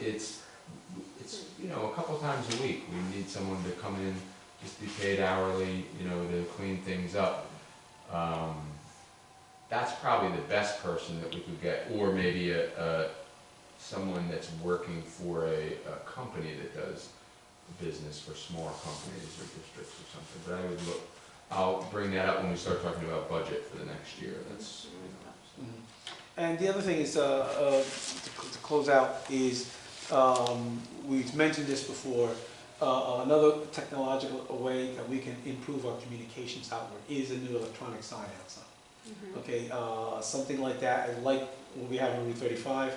you know, a couple times a week we need someone to come in, just be paid hourly, you know, to clean things up. That's probably the best person that we could get, or maybe someone that's working for a company that does business for smaller companies or districts or something. But I'll bring that up when we start talking about budget for the next year. That's, you know. And the other thing is, to close out, is we've mentioned this before, another technological way that we can improve our communications outward is a new electronic sign outside. Okay, something like that, like what we have on Route 35,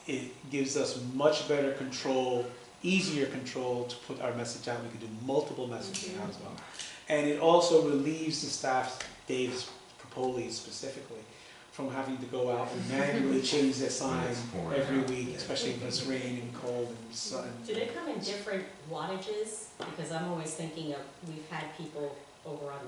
it gives us much better control, easier control to put our message out. We can do multiple messaging out as well. And it also relieves the staff, Dave's Propoli specifically, from having to go out and manually change their sign every week, especially if it's rain and cold and sun. Do they come in different wattages? Because I'm always thinking of, we've had people over on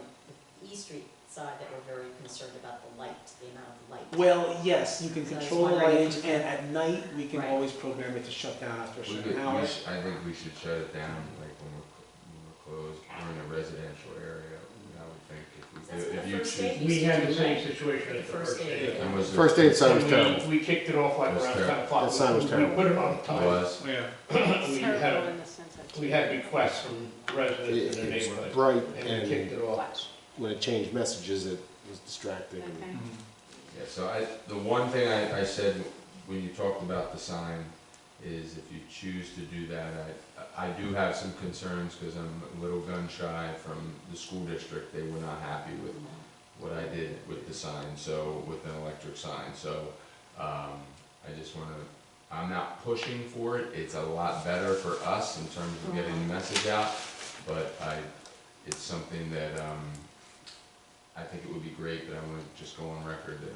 the East Street side that were very concerned about the light, the amount of light. Well, yes, you can So I was control the wondering lightage, if- and at night, we can Right. always program it to shut down after a certain hour. I think we should shut it down, like when we're closed, we're in a residential area, I would think That's if what the you first choose. aid We used to had do, the same right? situation at the first aid. And was there- First aid sign was And terrible. we kicked it off like It was around terrible. 10 o'clock. That sign was We terrible. put it on It time. was, Yeah. It's We terrible had, in the sense that. we had requests from residents in the It's neighborhood, bright, and we kicked and it off. Watch. when it changed messages, it was distracting. Okay. yeah, so the one thing I said when you talked about the sign is if you choose to do that, I do have some concerns because I'm a little gun shy from the school district. They were not happy with what I did with the sign, so with an electric sign. So I just want to, I'm not pushing for it. It's a lot better for us in terms of getting the message out, but it's something that I think it would be great, but I want to just go on record that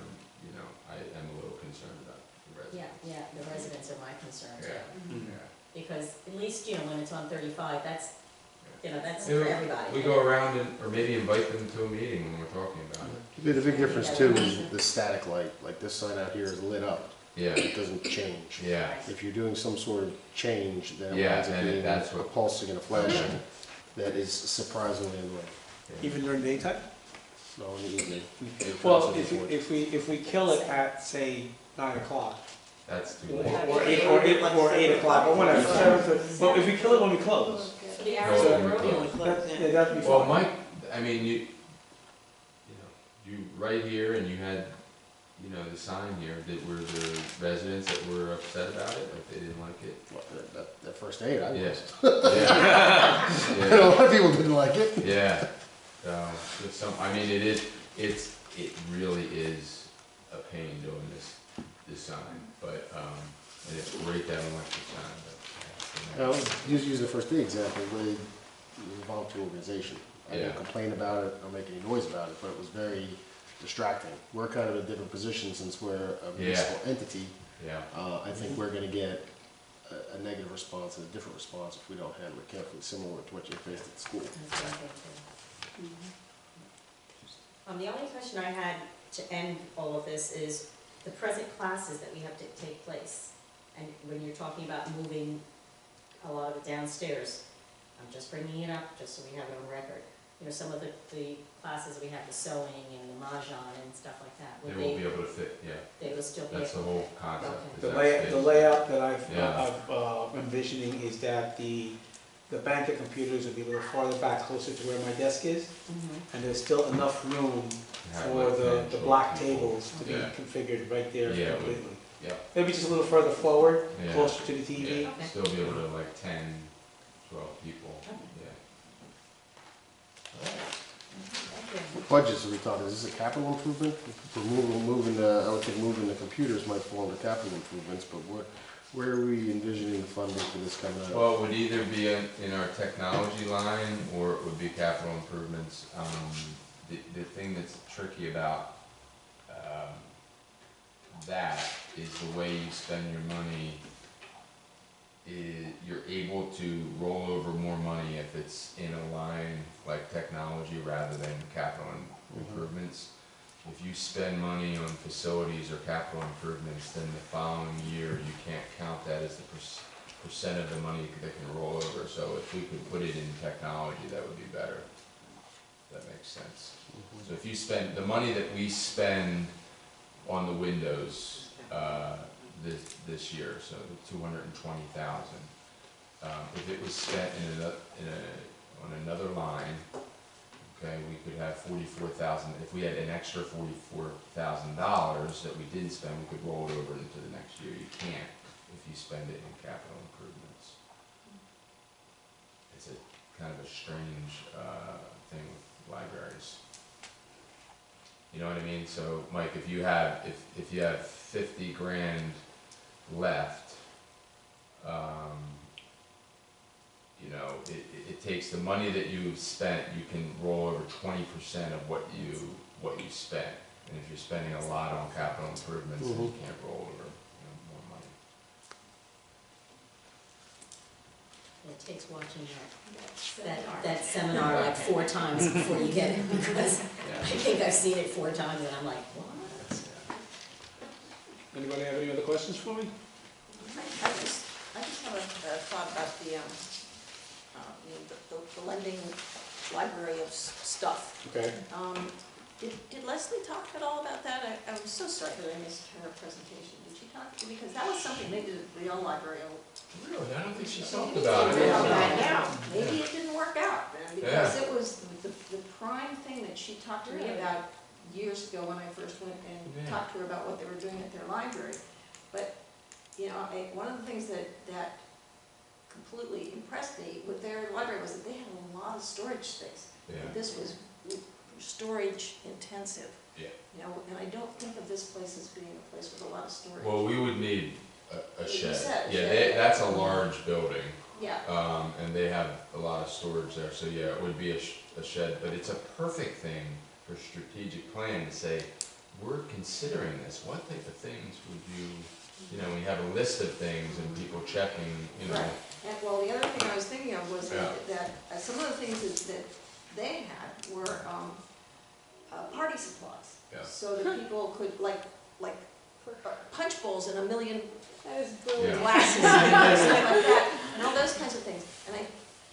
I am a little concerned about the residents. Yeah, the residents are my concern too. Yeah. Because at least, when it's on 35, that's for Yeah, everybody. We go around or maybe invite them to a meeting when we're talking about it. The big difference too is the static light, like this sign out here is lit up, Yeah, it doesn't change. yeah, If you're doing some sort of change, then it Yeah, winds up and being that's a what- pulsing and a flashing that is surprisingly annoying. yeah. Even during daytime? No, in the evening. Well, if we kill it at, say, 9 o'clock, That's too or late. 8 o'clock, or whatever. Well, if we kill it when we close, The No, hours we of close. rodeo. that'd be Well, fine. Mike, I mean, you right here and you had, the sign here, were there residents that were upset about it, like they didn't like it? That first aid, I Yeah. was. Yeah. A lot of people didn't like it. Yeah, so, it's it really is a pain doing this sign, but, and it's great to have an electric sign, but. I was use the first aid example, they, it was a volunteer organization. I didn't Yeah. complain about it or make any noise about it, but it was very distracting. We're kind of in a different position since we're a municipal entity. Yeah, I think we're gonna get a negative response and a different response if we don't handle it carefully, similar to what you faced at school. That's what I think too. The only question I had to end all of this is the present classes that we have to take place. And when you're talking about moving a lot of it downstairs, I'm just bringing it up just so we have it on record. Some of the classes we have, the sewing and the mahjong and stuff like that. they won't be able to fit, yeah, They will still be that's the able. whole concept. Okay. is The that layout that Yeah. I'm envisioning is that the the bank of computers would be a little farther back, closer to where my desk is, Mhm. and there's still enough room Have for like 10, the 12 black people. tables to be Yeah. configured right there Yeah, completely. Yep. Maybe just a little further forward, Yeah. closer to the TV. Yeah, still be able to like 10, 12 people, yeah. Budgets, are we talking, is this a capital improvement? If we're moving the, I would think moving the computers might fall under capital improvements, but where are we envisioning funding for this coming out? Well, it would either be in our technology line, or it would be capital improvements. The thing that's tricky about that is the way you spend your money. You're able to roll over more money if it's in a line like technology rather than capital improvements. If you spend money on facilities or capital improvements, then the following year you can't count that as the percent of the money that can roll over. So if we could put it in technology, that would be better. If that makes sense. So if you spend the money that we spend on the windows this year, so the 220,000. If it was spent on another line, okay, we could have 44,000. If we had an extra $44,000 that we didn't spend, we could roll it over into the next year. You can't if you spend it in capital improvements. It's a kind of a strange thing with libraries. You know what I mean? So, Mike, if you have 50 grand left, you know, it takes the money that you've spent. You can roll over 20% of what you spent. And if you're spending a lot on capital improvements, then you can't roll over more money. It takes watching that seminar like 4 times before you get it, because I think I've seen it 4 times and I'm like, what? Anybody have any other questions for me? I just have a thought about the, you know, the lending library of stuff. Okay. Did Leslie talk at all about that? I was so sorry that I missed her presentation. Did she talk? Because that was something maybe the Real Library. Really? I don't think she talked about it. Yeah, maybe it didn't work out then, because it was the prime thing that she talked to me about years ago when I first went and talked to her about what they were doing at their library. But, you know, one of the things that completely impressed me with their library was that they had a lot of storage space. Yeah. This was storage intensive. Yeah. You know, and I don't think of this place as being a place with a lot of storage. Well, we would need a You shed. said a Yeah, shed. that's a large building. Yeah. And they have a lot of storage there, so yeah, it would be a shed, but it's a perfect thing for strategic plan to say, we're considering this, what type of things would you know, we have a list of things and people checking, you know. Right. And well, the other thing I was thinking of was Yeah. that some of the things that they had were party supplies. Yeah. So that people could like punch bowls and a million Yeah. glasses and stuff like that, and all those kinds of things. And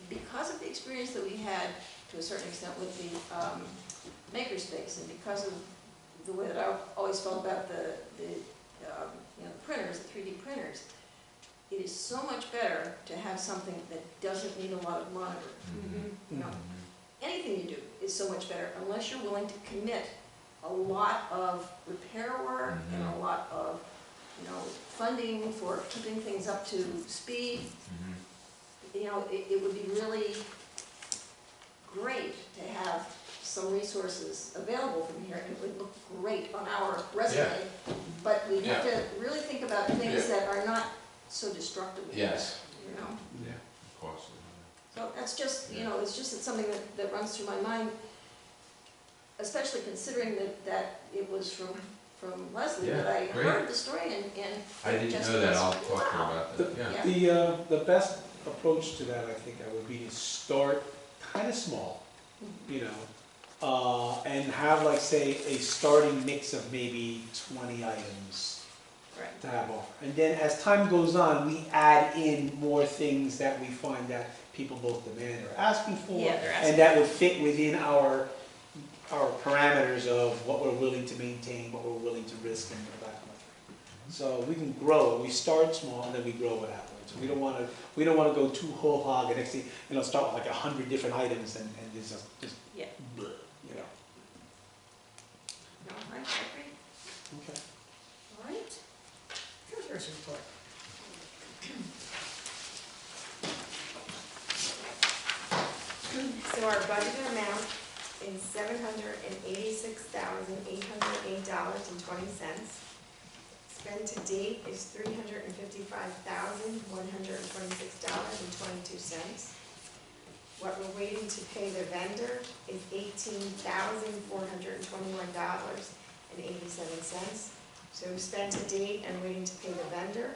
because of the experience that we had to a certain extent with the makerspace, and because of the way that I always felt about the you know, the printers, the 3D printers, it is so much better to have something that doesn't need a lot of monitoring. Mm-hmm. You know, anything you do is so much better unless you're willing to commit a lot of repair work and a lot of, you know, funding for keeping things up to speed. Mm-hmm. You know, it would be really great to have some resources available from here, and it would look great on our resume. But we have to really think about things that are not so destructive. Yes. You know? Yeah, of course. So that's just, you know, it's just something that runs through my mind, especially considering that it was from Leslie, that I heard the story and I didn't just know that, was, I'll talk to her wow. about that, yeah. The best approach to that, I think, would be to start kind of small, you know, and have, like, say, a starting mix of maybe 20 items to have offer. And then as time goes on, we add in more things that we find that people both demand or asking for, and that would fit within our parameters of what we're willing to maintain, what we're willing to risk, and that kind of thing. So we can grow, we start small and then we grow it outwards. We don't wanna go too whole hog and next thing, start with like 100 different items and it's just, Yeah. bleh, you know. No, I agree. Okay. All right. Treasurer's report. So our budgeted amount is $786,808.20. Spend to date is $355,126.22. What we're waiting to pay the vendor is $18,421.87. So spend to date and waiting to pay the vendor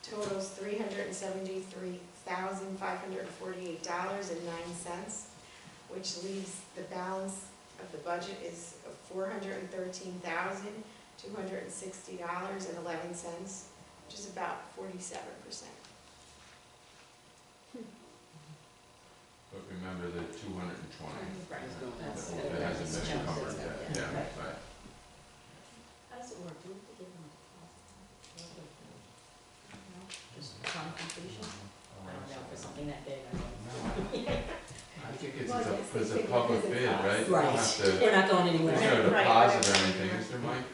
totals $373,548.09, which leaves the balance of the budget is $413,260.11, which is about 47%. But remember the 220. Right. That hasn't been covered yet, yeah, right. How does it work? Do we have to give them a deposit? No, just upon completion? I don't know, for something that big, I don't know. I think it's a public bid, right? You don't Right, have to- they're not going There's anywhere. no deposit or anything, is there, Mike?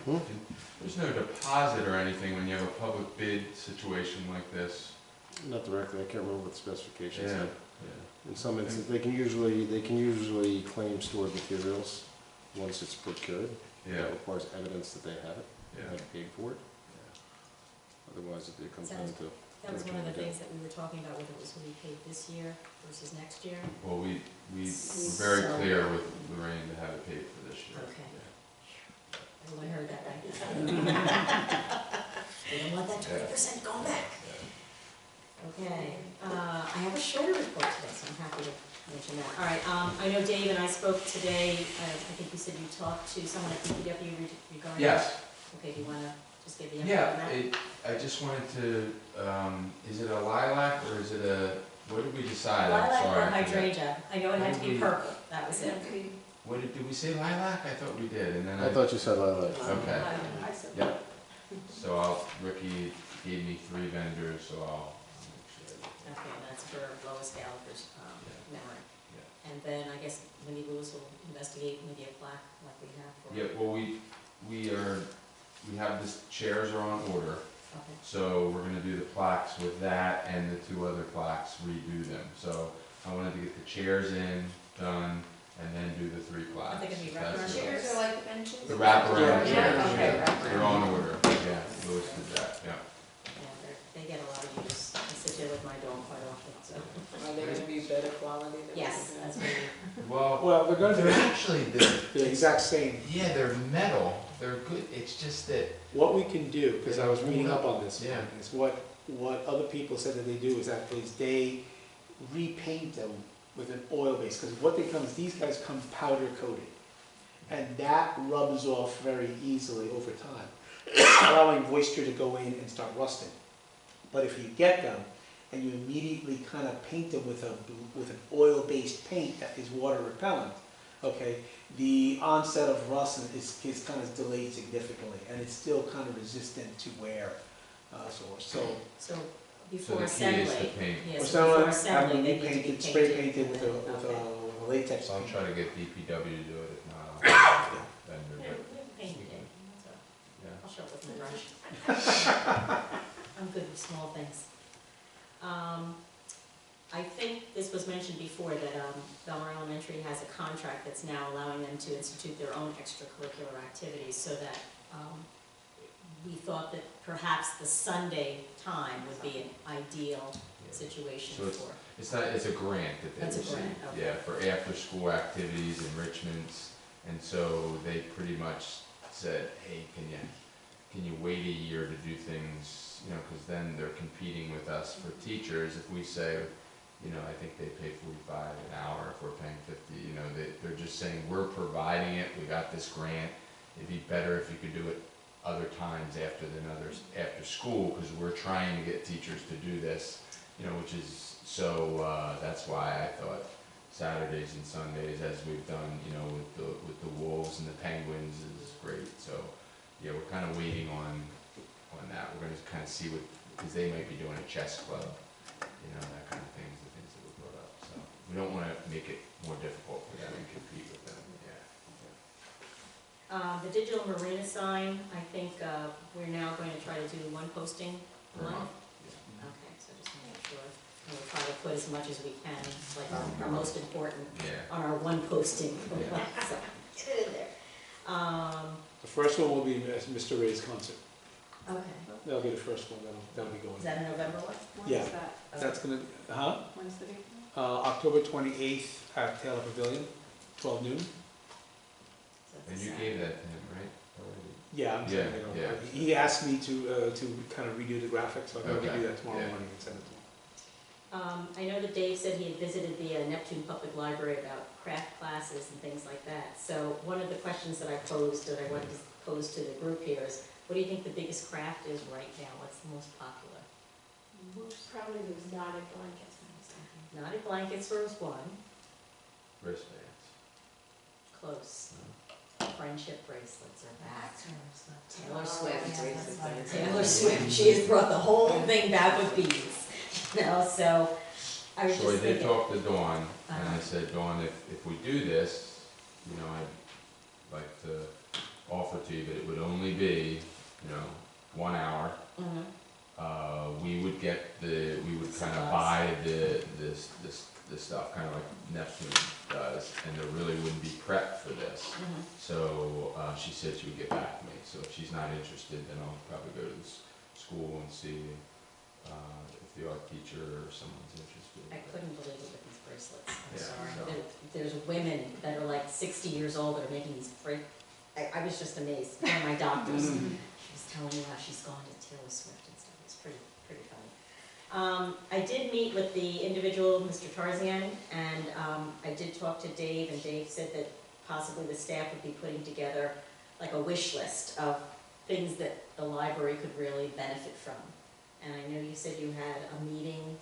There's no deposit or anything when you have a public bid situation like this. Not directly, I can't remember what the specifications Yeah, are. yeah. In some instances, they can usually claim stored materials once it's procured. Yeah, That requires evidence that they have it, yeah. have paid for it. Otherwise, it comes down to. That was one of the things that we were talking about, whether it was going to be paid this year versus next year. Well, we were very clear with Lorraine to have it paid for this year. Okay. Yeah. Everyone heard that, right? We don't want that 20% going back. Okay, I have a shorter report today, so I'm happy to mention that. All right, I know Dave and I spoke today, I think you said you talked to someone at DPW regarding. Yes. Okay, do you want to just give the info on Yeah, that? I just wanted to, is it a lilac or is it what did we decide? I'm Lilac sorry, or I forget. hydrangea, I know it had to be purple, that was it. Did we say lilac? I thought we did, and then I thought you said lilac. Okay, I said. yeah. So Ricky gave me 3 vendors, so I'll make sure. Okay, that's for Lois Gallagher's memory. Yeah. And then I guess Wendy Lewis will investigate maybe a plaque like we have for. Yeah, well, we have this, chairs are on order, Okay. so we're gonna do the plaques with that and the 2 other plaques, redo them. So I wanted to get the chairs done, and then do the 3 plaques. Are they gonna be That's wraparound it. chairs? Chairs are like benches? The wraparound Yeah. chairs, Okay, yeah, wraparound. they're on order, yeah, Louis did that, yeah. Yeah, they get a lot of use. I sit there with my dog quite often, so. Are they gonna be better quality than? Yes, that's what Well, Well, they're going to they're be actually, the exact same. yeah, they're metal, they're good, it's just that, What we can do, because I was reading up on this, Yeah. is what other people said that they do is they repaint them with an oil base, because what they come is these guys come powder coated, and that rubs off very easily over time, allowing moisture to go in and start rusting. But if you get them and you immediately kind of paint them with an oil-based paint that is water repellent, okay, the onset of rust is kind of delayed significantly, and it's still kind of resistant to wear. So So so before the key is to assembly, paint. yes, some before of them assembly, have they them need to be repainted, painted. spray painted with Okay. a latex So I'll paint. try to get DPW to do it, if not, I'll Yeah, vendor, we but, have painted it. That's all. yeah. I'll show it with my brush. I'm good with small things. I think this was mentioned before that Belmar Elementary has a contract that's now allowing them to institute their own extracurricular activities, so that we thought that perhaps the Sunday time would be an ideal situation So for. It's a grant that they That's a receive. grant, okay. Yeah, for after-school activities, enrichments, and so they pretty much said, hey, can you wait a year to do things, because then they're competing with us for teachers. If we say, I think they pay $45 an hour if we're paying $50, they're just saying, we're providing it, we got this grant, it'd be better if you could do it other times after school, because we're trying to get teachers to do this, which is, so that's why I thought Saturdays and Sundays, as we've done, with the Wolves and the Penguins, is great. So, yeah, we're kind of waiting on on that. We're gonna kind of see what, because they might be doing a chess club, you know, that kind of things, the things that were brought up. So we don't want to make it more difficult for them and compete with them, yeah. The digital marina sign, I think, we're now going to try to do one posting a Per month. month, yeah. Okay, so just to make sure, and we'll try to put as much as we can, like our most important, Yeah. on our one posting. Yeah. So, get it in there. The first one will be Mr. Ray's concert. Okay, That'll be the first one, that'll be going. is that a November one? Yeah. When's that? That's gonna, huh? When's the date? October 28th at Taylor Pavilion, 12 noon. So it's a And you Saturday. gave that to him, right? Already? Yeah, I'm Yeah, sending it over. yeah. He asked me to kind of redo the graphics, so I'm gonna Okay, do that tomorrow yeah. morning and send it to him. I know that Dave said he had visited the Neptune Public Library about craft classes and things like that. So one of the questions that I posed, that I wanted to pose to the group here is, what do you think the biggest craft is right now? What's the most popular? Probably those knotted blankets. Knotted blankets was one, Wristbands. close. Friendship bracelets are back. Taylor Oh, Swift. yeah, that's right. Taylor Swift, she has brought the whole thing back with beads. You know, so I was So I just did thinking. talk to Dawn, and I Uh-huh. said, Dawn, if we do this, you know, I'd like to offer to you, but it would only be, you know, 1 hour. Mhm. We would get we would kind of Supplies. buy this stuff, kind of like Neptune does, and there really wouldn't be prep for this. Mhm. So, she said she would get back to me, so if she's not interested, then I'll probably go to this school and see, if the art teacher or someone's interested. I couldn't believe it with these bracelets, I'm Yeah, sorry. so- There's women that are like 60 years old that are making these I was just amazed, one of my doctors, she was telling me how she's gone to Taylor Swift and stuff, it's pretty funny. I did meet with the individual, Mr. Tarzan, and I did talk to Dave, and Dave said that possibly the staff would be putting together like a wish list of things that the library could really benefit from. And I know you said you had a meeting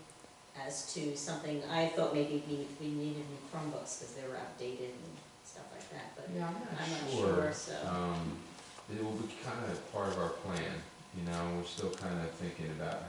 as to something, I thought maybe we needed new Chromebooks because they were outdated and stuff like that, but Yeah, I'm not sure, so. It will be kind of part of our plan, you know, we're still kind of thinking about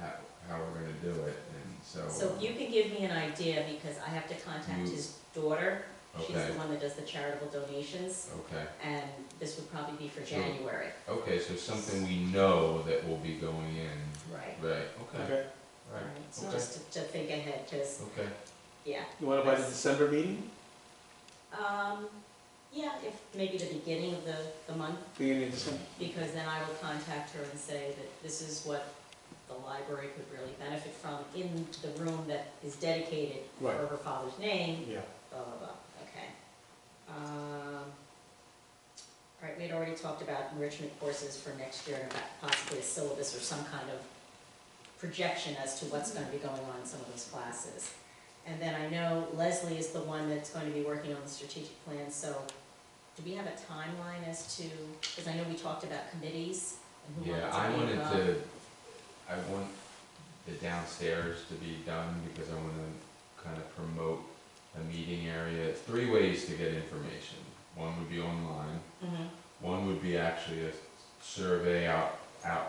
how we're gonna do it, and so. So if you can give me an idea, because I have to contact his daughter, she's Okay. the one that does the charitable donations, Okay, and this would probably be for Sure. January. okay, so something we know that will be going in, Right. right, okay, Okay. right, Alright, so okay. just to think ahead, because, Okay, yeah. You want to buy the December meeting, Yeah, if maybe the beginning of the month, beginning of December? because then I will contact her and say that this is what the library could really benefit from in the room that is dedicated for Right. her father's name, Yeah. blah, blah, blah, okay. All right, we had already talked about enrichment courses for next year and about possibly a syllabus or some kind of projection as to what's gonna be going on in some of those classes. And then I know Leslie is the one that's going to be working on the strategic plan, so do we have a timeline as to, because I know we talked about committees and who yeah, wanted to be involved. I want the downstairs to be done, because I wanna kind of promote a meeting area, 3 ways to get information. One would be online, Mhm. one would be actually a survey out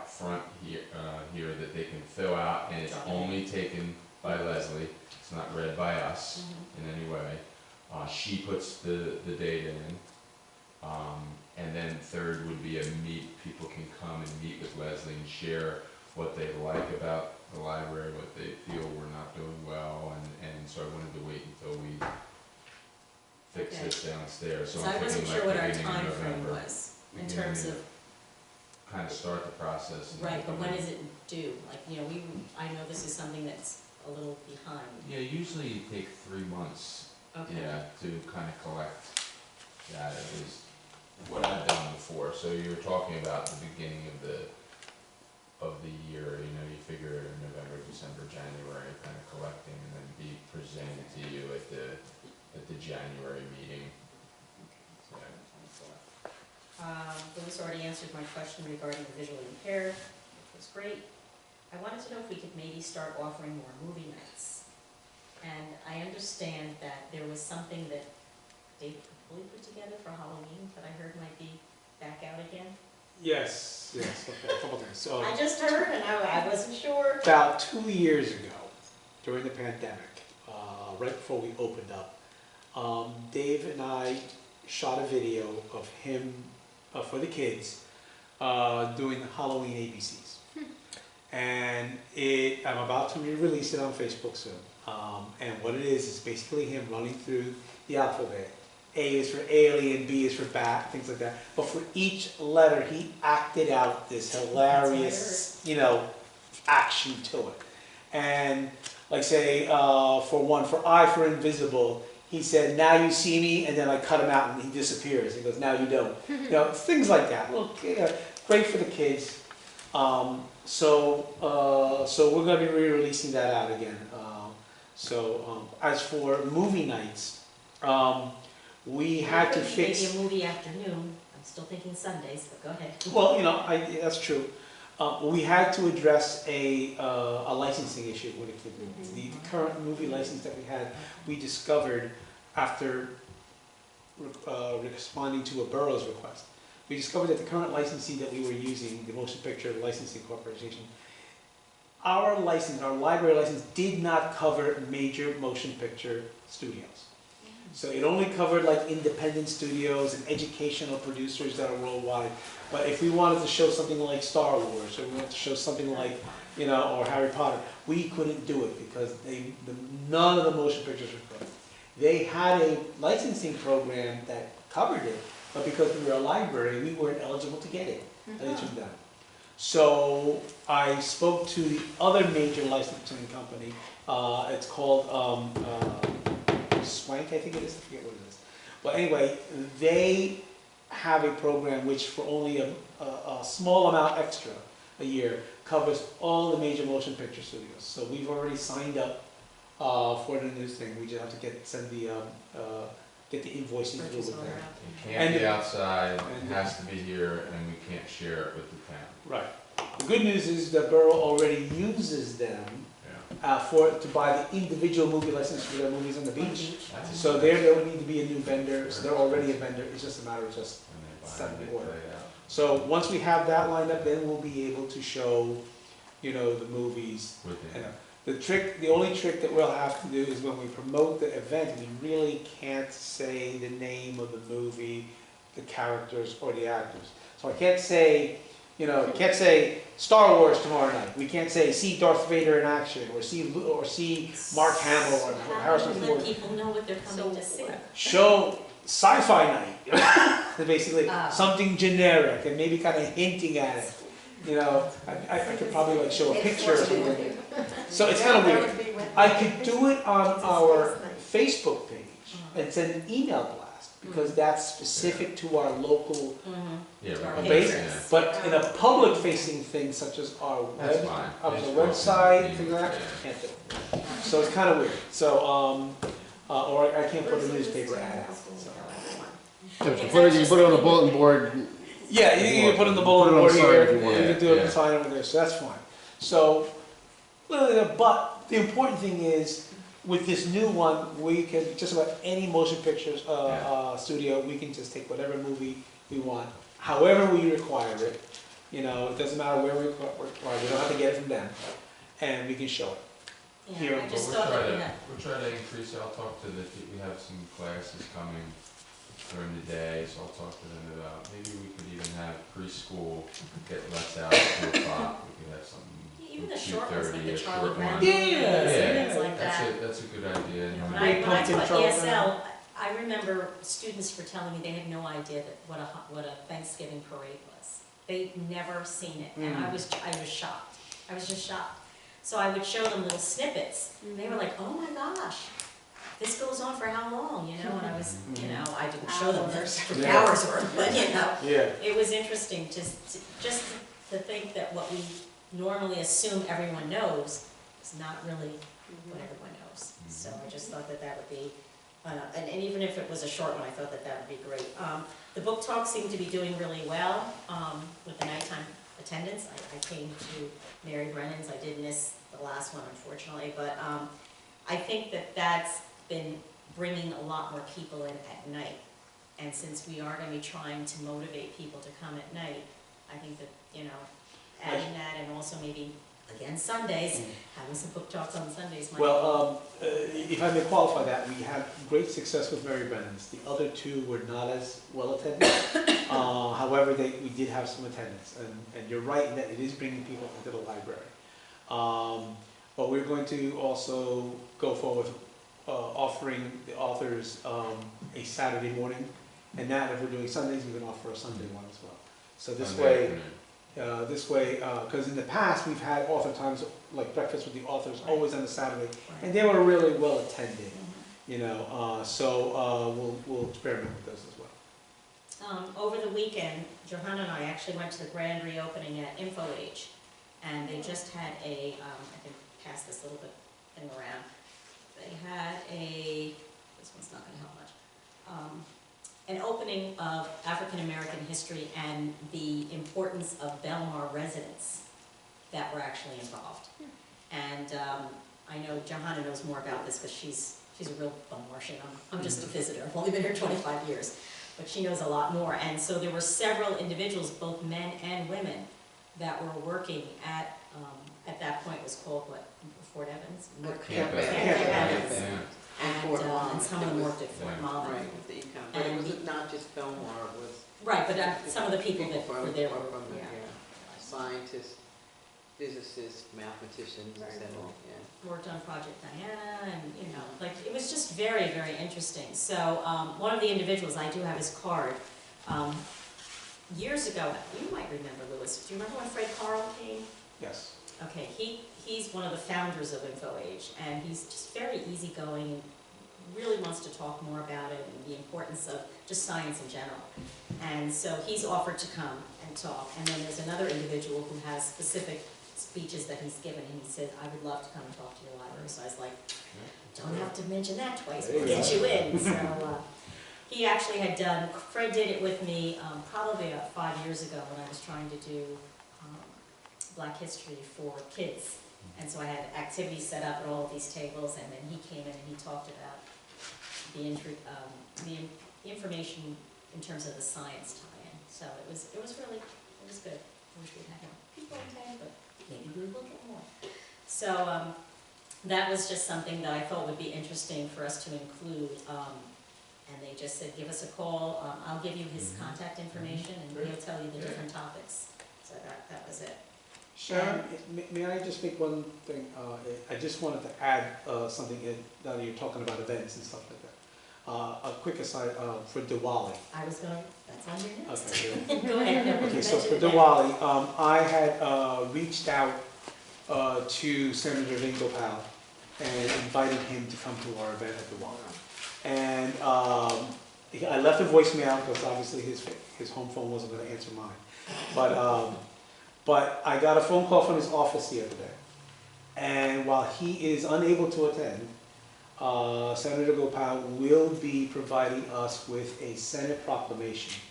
front here, that they can fill out, and it's only taken by Leslie, it's not read by us Mhm. in any way. She puts the data in. And then third would be people can come and meet with Leslie and share what they like about the library, what they feel we're not doing well, and so I wanted to wait until we fix Okay. this downstairs, so So I'm I thinking wasn't like sure what our beginning of time frame November. was, in Beginning terms of, Kind of start the process. and right, but then- when is it due? Like, you know, I know this is something that's a little behind. Yeah, usually you take 3 months, Okay. yeah, to kind of collect data, is what I've done before. So you're talking about the beginning of the year, you know, you figure in November, December, January, kind of collecting, and then be presented to you at the January meeting. So, Louis already answered my question regarding the visually impaired, which was great. I wanted to know if we could maybe start offering more movie nights. And I understand that there was something that David Cooley put together for Halloween that I heard might be back out again. Yes, yes, okay, a couple things. So, I just heard and I wasn't sure. about 2 years ago, during the pandemic, right before we opened up, Dave and I shot a video of him, for the kids, doing the Halloween ABCs. And I'm about to re-release it on Facebook soon. And what it is basically him running through the alphabet. A is for alien, B is for bat, things like that. But for each letter, he acted out this hilarious, action to it. And like say, for I for invisible, he said, "Now you see me," and then I cut him out and he disappears. He goes, "Now you don't." Things like that. Great for the kids. So we're going to be re-releasing that out again. As for movie nights, we had to fix. Maybe a movie afternoon. I'm still thinking Sundays, but go ahead. Well, that's true. We had to address a licensing issue with the current movie license that we had. We discovered after responding to a borough's request, we discovered that the current licensee that we were using, the Motion Picture Licensing Corporation, our library license did not cover major motion picture studios. So it only covered like independent studios and educational producers that are worldwide. But if we wanted to show something like Star Wars, or we wanted to show something like, or Harry Potter, we couldn't do it because none of the motion pictures were covered. They had a licensing program that covered it, but because we were a library, we weren't eligible to get it. And they took them. So I spoke to the other major licensing company. It's called Swank, I think it is. I forget what it is. But anyway, they have a program which for only a small amount extra a year covers all the major motion picture studios. So we've already signed up for the new thing. We just have to get the invoicing through with them. It can't be outside, it has to be here, and we can't share it with the town. Right. The good news is the borough already uses them to buy the individual movie license for their movies on the beach. So there would need to be a new vendor. So they're already a vendor. It's just a matter of just setting the order. So once we have that lined up, then we'll be able to show, the movies. The only trick that we'll have to do is when we promote the event, we really can't say the name of the movie, the characters, or the actors. So I can't say, Star Wars tomorrow night. We can't say see Darth Vader in action, or see Mark Hamill or Harrison Ford. Let people know what they're coming to see. Show sci-fi night. Basically something generic and maybe kind of hinting at it. I could probably show a picture or something. So it's kind of weird. I could do it on our Facebook page and send an email blast because that's specific to our local base. But in a public-facing thing such as our website, things like that, can't do it. So it's kind of weird. So or I can't put a newspaper ad out. So you can put it on a bulletin board. Yeah, you can put it on the bulletin board here. You can do it and sign over there, so that's fine. So, but the important thing is, with this new one, we can, just about any motion pictures studio, we can just take whatever movie we want, however we require it. It doesn't matter where we require it, we don't have to get it from them, and we can show it. Yeah, I just thought that We'll try to increase it. I'll talk to we have some classes coming during the day, so I'll talk to them about, maybe we could even have preschool get lets out at 2 o'clock. We could have something. even the short ones, like the Charlie short Brown ones. movies Yeah, and things like that. that's a good idea. When I taught ESL, I remember students were telling me they had no idea that what a Thanksgiving parade was. They'd never seen it, and I was shocked. I was just shocked. So I would show them little snippets. They were like, "Oh my gosh, this goes on for how long?" And I was, I didn't show them this for hours worth, but it was interesting just to think that what we normally assume everyone knows is not really what everyone knows. So I just thought that would be, and even if it was a short one, I thought that would be great. The book talk seemed to be doing really well with the nighttime attendance. I came to Mary Brennan's. I did miss the last one, unfortunately, but I think that's been bringing a lot more people in at night. And since we are going to be trying to motivate people to come at night, I think that, you know, adding that and also maybe, again, Sundays, having some book talks on Sundays might. Well, if I may qualify that, we had great success with Mary Brennan's. The other two were not as well attended. However, we did have some attendance, and you're right in that it is bringing people into the library. But we're going to also go forward with offering the authors a Saturday morning, and that if we're doing Sundays, we can offer a Sunday one as well. So this way, because in the past, we've had author times, like breakfast with the authors, always on a Saturday, and they were really well attended, you know, so we'll experiment with those as well. Over the weekend, Johanna and I actually went to the grand reopening at InfoAge, and they just had I can pass this little bit thing around. They had this one's not gonna help much, an opening of African American history and the importance of Belmar residents that were actually involved. And I know Johanna knows more about this because she's a real Belmartian. I'm just a visitor. I've only been here 25 years, but she knows a lot more. And so there were several individuals, both men and women, that were working at that point it was called what? Fort Evans? Camp Evans. Yeah. And some of them worked at Fort Malvern. Right, with the econ, but it was not just Belmar, it was. Right, but some of the people that were there were, from yeah. Scientists, physicists, mathematicians, etc. Yeah. Worked on Project Diana, and you know, like it was just very, very interesting. So one of the individuals, I do have his card. Years ago, you might remember Lewis. Do you remember when Fred Carl came? Yes. Okay, he's one of the founders of InfoAge, and he's just very easygoing and really wants to talk more about it and the importance of just science in general. And so he's offered to come and talk. And then there's another individual who has specific speeches that he's given, and he said, I would love to come and talk to your library. So I was like, don't have to mention that twice, we'll get you in. So he actually had done, Fred did it with me probably about 5 years ago when I was trying to do Black history for kids. And so I had activities set up at all of these tables, and then he came in and he talked about the information in terms of the science tie-in. So it was good. I wish we'd had more people attend, but maybe we will get more. So that was just something that I thought would be interesting for us to include. And they just said, give us a call. I'll give you his contact information, and he'll tell you the different topics. So that was it. Sharon, may I just make one thing? I just wanted to add something now that you're talking about events and stuff like that. A quick aside for Diwali. I was going, that's on your next. Okay, Go ahead. No, okay, so for mention it. Diwali, I had reached out to Senator Vin Gopal and invited him to come to our event at Diwali. And I left a voicemail because obviously his home phone wasn't going to answer mine. But I got a phone call from his office the other day. And while he is unable to attend, Senator Gopal will be providing us with a Senate proclamation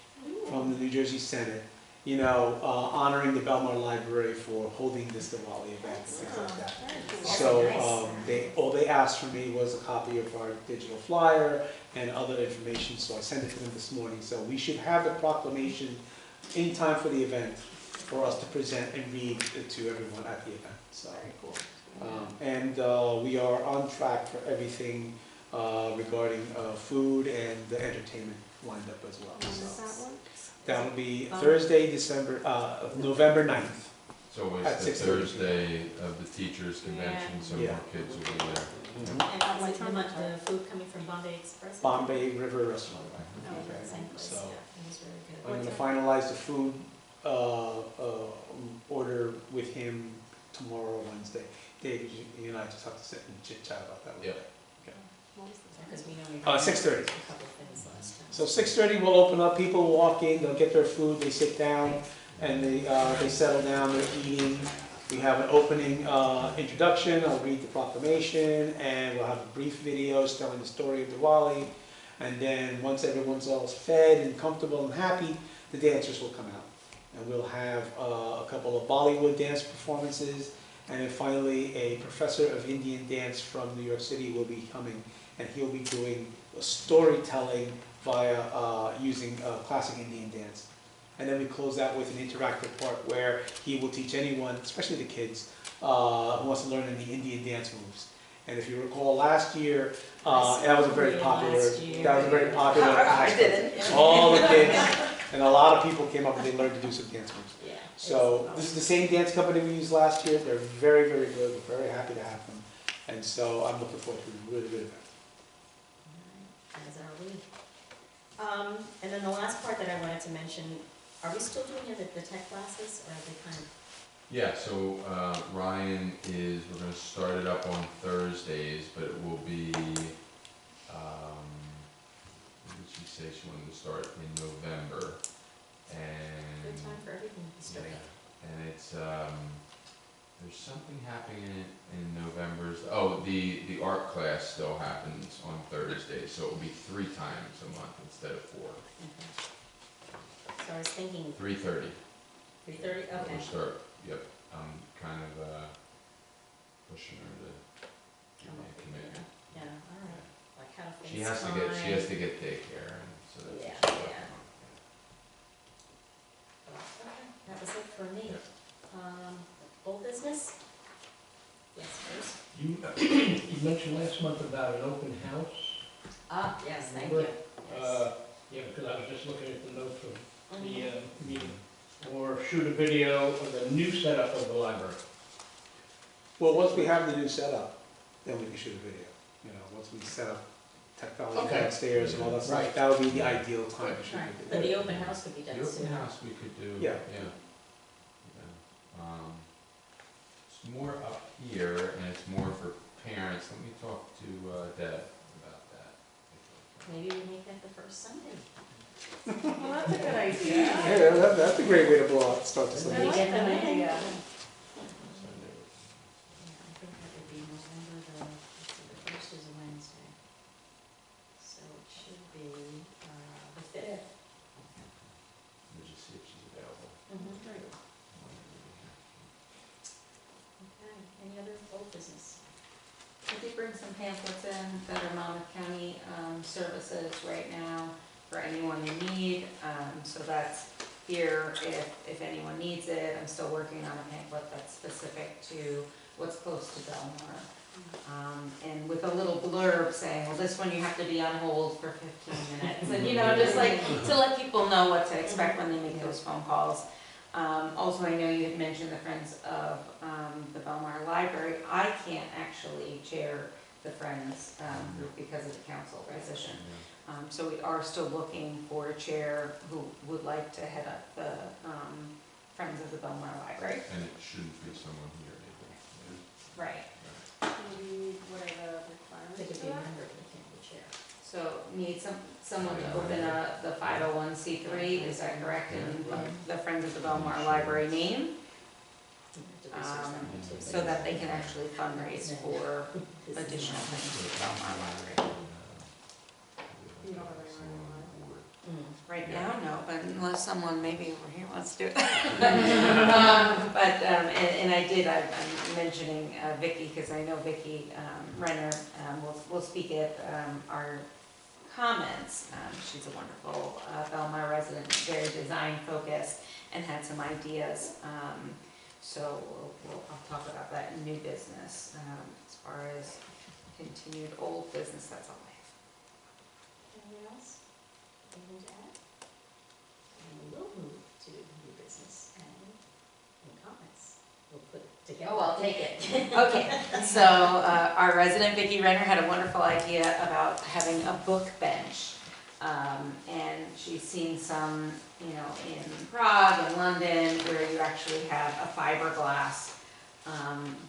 from the New Jersey Senate, you know, honoring the Belmar Library for holding this Diwali event and things like that. So all they asked for me was a copy of our digital flyer and other information, so I sent it to them this morning. So we should have the proclamation in time for the event for us to present and read to everyone at the event. So, Very cool. and we are on track for everything regarding food and the entertainment lined up as well. When is So that one? that will be Thursday, November 9th. So At it's the 6:30. Thursday of the teachers' convention, so Yeah. more kids will be there. And is the food coming from Bombay Express? Bombay River Restaurant. Oh, Okay. same place, So yeah, it was very good. I'm going to What time? finalize the food order with him tomorrow, Wednesday. Dave, you and I just have to sit and chit chat about that. Yep. Because we know we 6:30. a couple of things last time. So 6:30 we'll open up, people walk in, they'll get their food, they sit down, and they settle down, they're eating. We have an opening introduction, I'll read the proclamation, and we'll have brief videos telling the story of Diwali. And then once everyone's all fed and comfortable and happy, the dancers will come out. And we'll have a couple of Bollywood dance performances, and then finally a professor of Indian dance from New York City will be coming, and he'll be doing storytelling via using classic Indian dance. And then we close out with an interactive part where he will teach anyone, especially the kids, who wants to learn any Indian dance moves. And if you recall last year, that was a very popular, aspect. All the kids, and a lot of people came up and they learned to do some dance moves. Yeah. So this is the same dance company we used last year. They're very, very good. We're very happy to have them. And so I'm looking forward to a really good event. As are we. And then the last part that I wanted to mention, are we still doing the tech classes, or are they kind of? Yeah, so Ryan we're gonna start it up on Thursdays, but it will be, what did she say she wanted to start in November? And, Good time for everything to start. and it's, there's something happening in November. Oh, the art class still happens on Thursdays, so it will be 3 times a month instead of 4. Okay. So I was thinking 3:30. 3:30, okay. We'll start, yep, I'm kind of pushing her to give me a commitment. Yeah, all right. Like how to She has to get daycare, and so that's Yeah, what she's yeah. working on. Okay, that was it for me. Old business? Yes, Bruce? You mentioned last month about an open house. Ah, yes, thank you. Remember? Yes. Yeah, because I was just looking at the notes from the Mhm. meeting. Or shoot a video of the new setup of the library. Well, once we have the new setup, then we can shoot a video. You know, once we set up technology Okay. downstairs and all that stuff, Right. that would be the ideal time to shoot Right, a but video. the open house could be done The open soon. house we could do, Yeah. yeah. It's more up here, and it's more for parents. Let me talk to Deb about that. Maybe we make that the first Sunday. Well, that's a good idea. Yeah, that's a great way to start this I thing. like that idea. Yeah, I think that would be November the first is a Wednesday. So it should be, the 5th. We'll just see if she's available. Okay, any other old business? I did bring some pamphlets in that are Monmouth County services right now for anyone in need. So that's here if anyone needs it. I'm still working on a pamphlet that's specific to what's close to Belmar. And with a little blurb saying, well, this one you have to be on hold for 15 minutes. And, you know, just like to let people know what to expect when they make those phone calls. Also, I know you had mentioned the Friends of the Belmar Library. I can't actually chair the Friends because of the council position. So we are still looking for a chair who would like to head up the Friends of the Belmar Library. And it shouldn't be someone here either. Right. Maybe what are the They requirements could for be a that? member, but they can't be chair. So need someone to open the 501c3, is that correct, in the Friends of the Belmar Library name? You have to research that one too. So that they can actually fundraise for additional things for the Belmar Library. You don't have anyone in mind? Right now, no, but unless someone maybe over here wants to do it. And I'm mentioning Vicki, because I know Vicki Renner will speak at our comments. She's a wonderful Belmar resident, very design focused, and had some ideas. So I'll talk about that in new business. As far as continued old business, that's all I have. Anyone else? Anything to add? And we will move to new business and comments. We'll put it together. Oh, I'll take it. Okay, so our resident Vicki Renner had a wonderful idea about having a book bench. And she's seen some, you know, in Prague and London where you actually have a fiberglass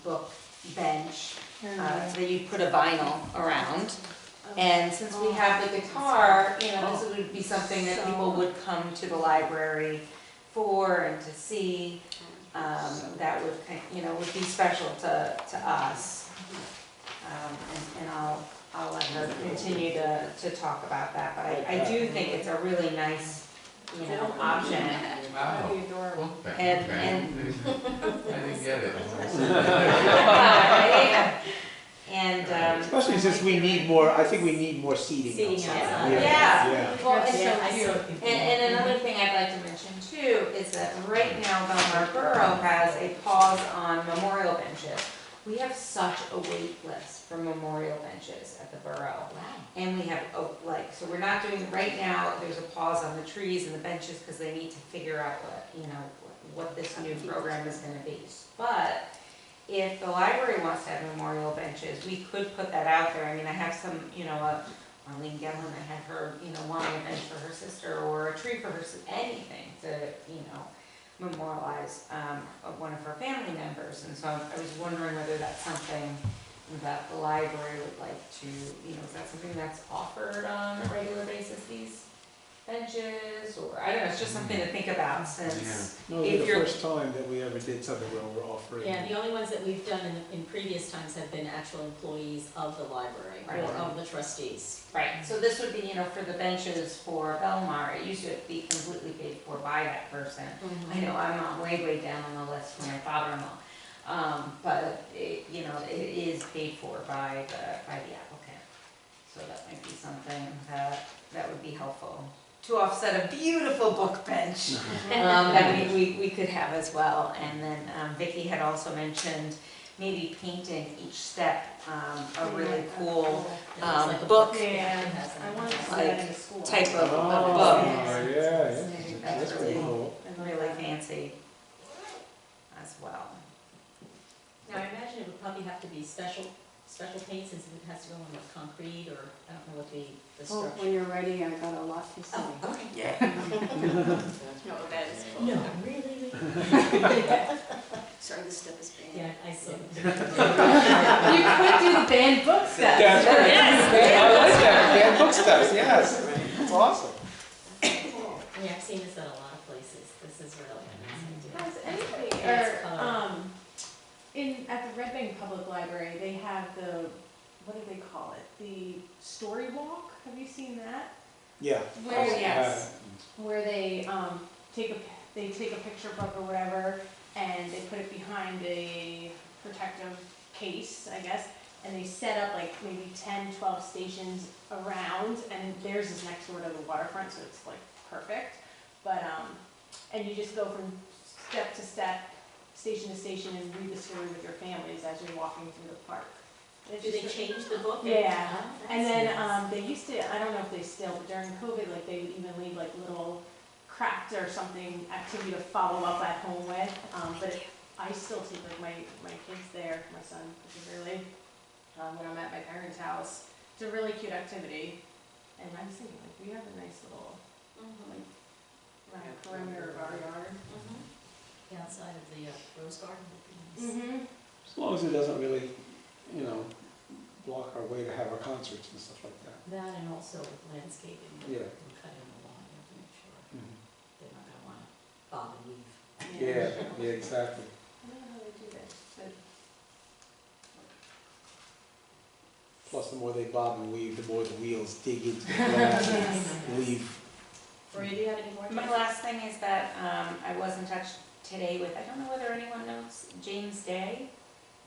book bench that you put a vinyl around. And since we have the guitar, you know, this would be something that people would come to the library for and to see. That would, you know, would be special to us. And I'll let her continue to talk about that, but I do think it's a really nice, you know, option. Wow. That'd be adorable. Okay, And- okay. I didn't get it. And, Especially since we need more, I think we need more seating Seating outside. outside. Yeah. Yeah. well, and Yeah, I so, saw people. and another thing I'd like to mention too too is that right now Belmar Borough has a pause on memorial benches. We have such a wait list for memorial benches at the borough. Wow. And we have, so we're not doing, right now, there's a pause on the trees and the benches because they need to figure out what this new program is gonna be. But if the library wants to have memorial benches, we could put that out there. I mean, I have some, Arlene Gellin, I had her, wanting a bench for her sister or a tree for her, anything to, memorialize one of her family members. And so I was wondering whether that's something that the library would like to, is that something that's offered on a regular basis, these benches? Or, I don't know, it's just something to think about since No, if the you're. first time that we ever did something where we're offering. Yeah, the only ones that we've done in previous times have been actual employees of the library Right. or of the trustees. Right, so this would be, for the benches for Belmar, it used to be completely paid for by that person. I know I'm way down on the list for my father-in-law, but it is paid for by the applicant. So that might be something that would be helpful to offset a beautiful book bench that we could have as well. And then Vicki had also mentioned maybe painting each step a really cool book Yeah, I wanted to see that in the school. type of book. yeah. I think That's that's pretty really, cool. really fancy as well. Now, I imagine it would probably have to be special paint since it has to go in with concrete or, I don't know what the Well, structure. when you're ready, I got a lot to say. Oh, okay. No, that is cool. No, really? Sorry, this stuff is banned. Yeah, I see. You could do the banned book stuff. That's right. Yes. I like that, banned book stuff, yes. That's awesome. Yeah, I've seen this at a lot of places. This is really a nice idea. Has anybody, It's color. at the Red Bank Public Library, they have what do they call it? The story walk, have you seen that? Yeah. Where, yes. Where they, take a picture book or whatever, and they put it behind a protective case, I guess, and they set up like maybe 10, 12 stations around, and theirs is next door to the waterfront, so it's like perfect. But, and you just go from step to step, station to station, and read the story with your families as you're walking through the park. It's Do they just- change the book? Yeah, Oh, that's and then, nice. they used to, I don't know if they still, but during COVID, like, they would even leave like little craft or something, activity to follow up at home with, but I still take like my kids there, my son particularly, when I'm at my parents' house. It's a really cute activity, and I was thinking, like, we have a nice little, like, around the perimeter of our yard. The outside of the rose garden would be nice. As long as it doesn't really, block our way to have our concerts and stuff like that. That and also with landscaping. Yeah. And cutting the lawn, you have to make sure they're not gonna wanna bob and weave. Yeah, exactly. I don't know how they do that, but Plus, the more they bob and weave, the more the wheels dig into the grass and leave. Maria, do you have any more? My last thing is that I was in touch today with, I don't know whether anyone knows James Day.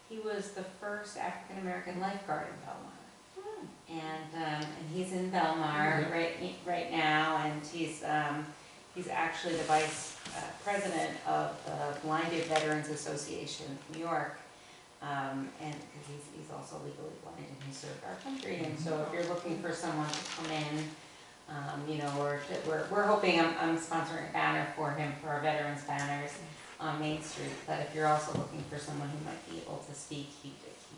He was the first African-American lifeguard in Belmar. And he's in Belmar right now, and he's actually the vice president of the Blinded Veterans Association of New York. And because he's also legally blind and he served our country. And so if you're looking for someone to come in, we're hoping, I'm sponsoring a banner for him for our veterans banners on Main Street. But if you're also looking for someone who might be able to speak, he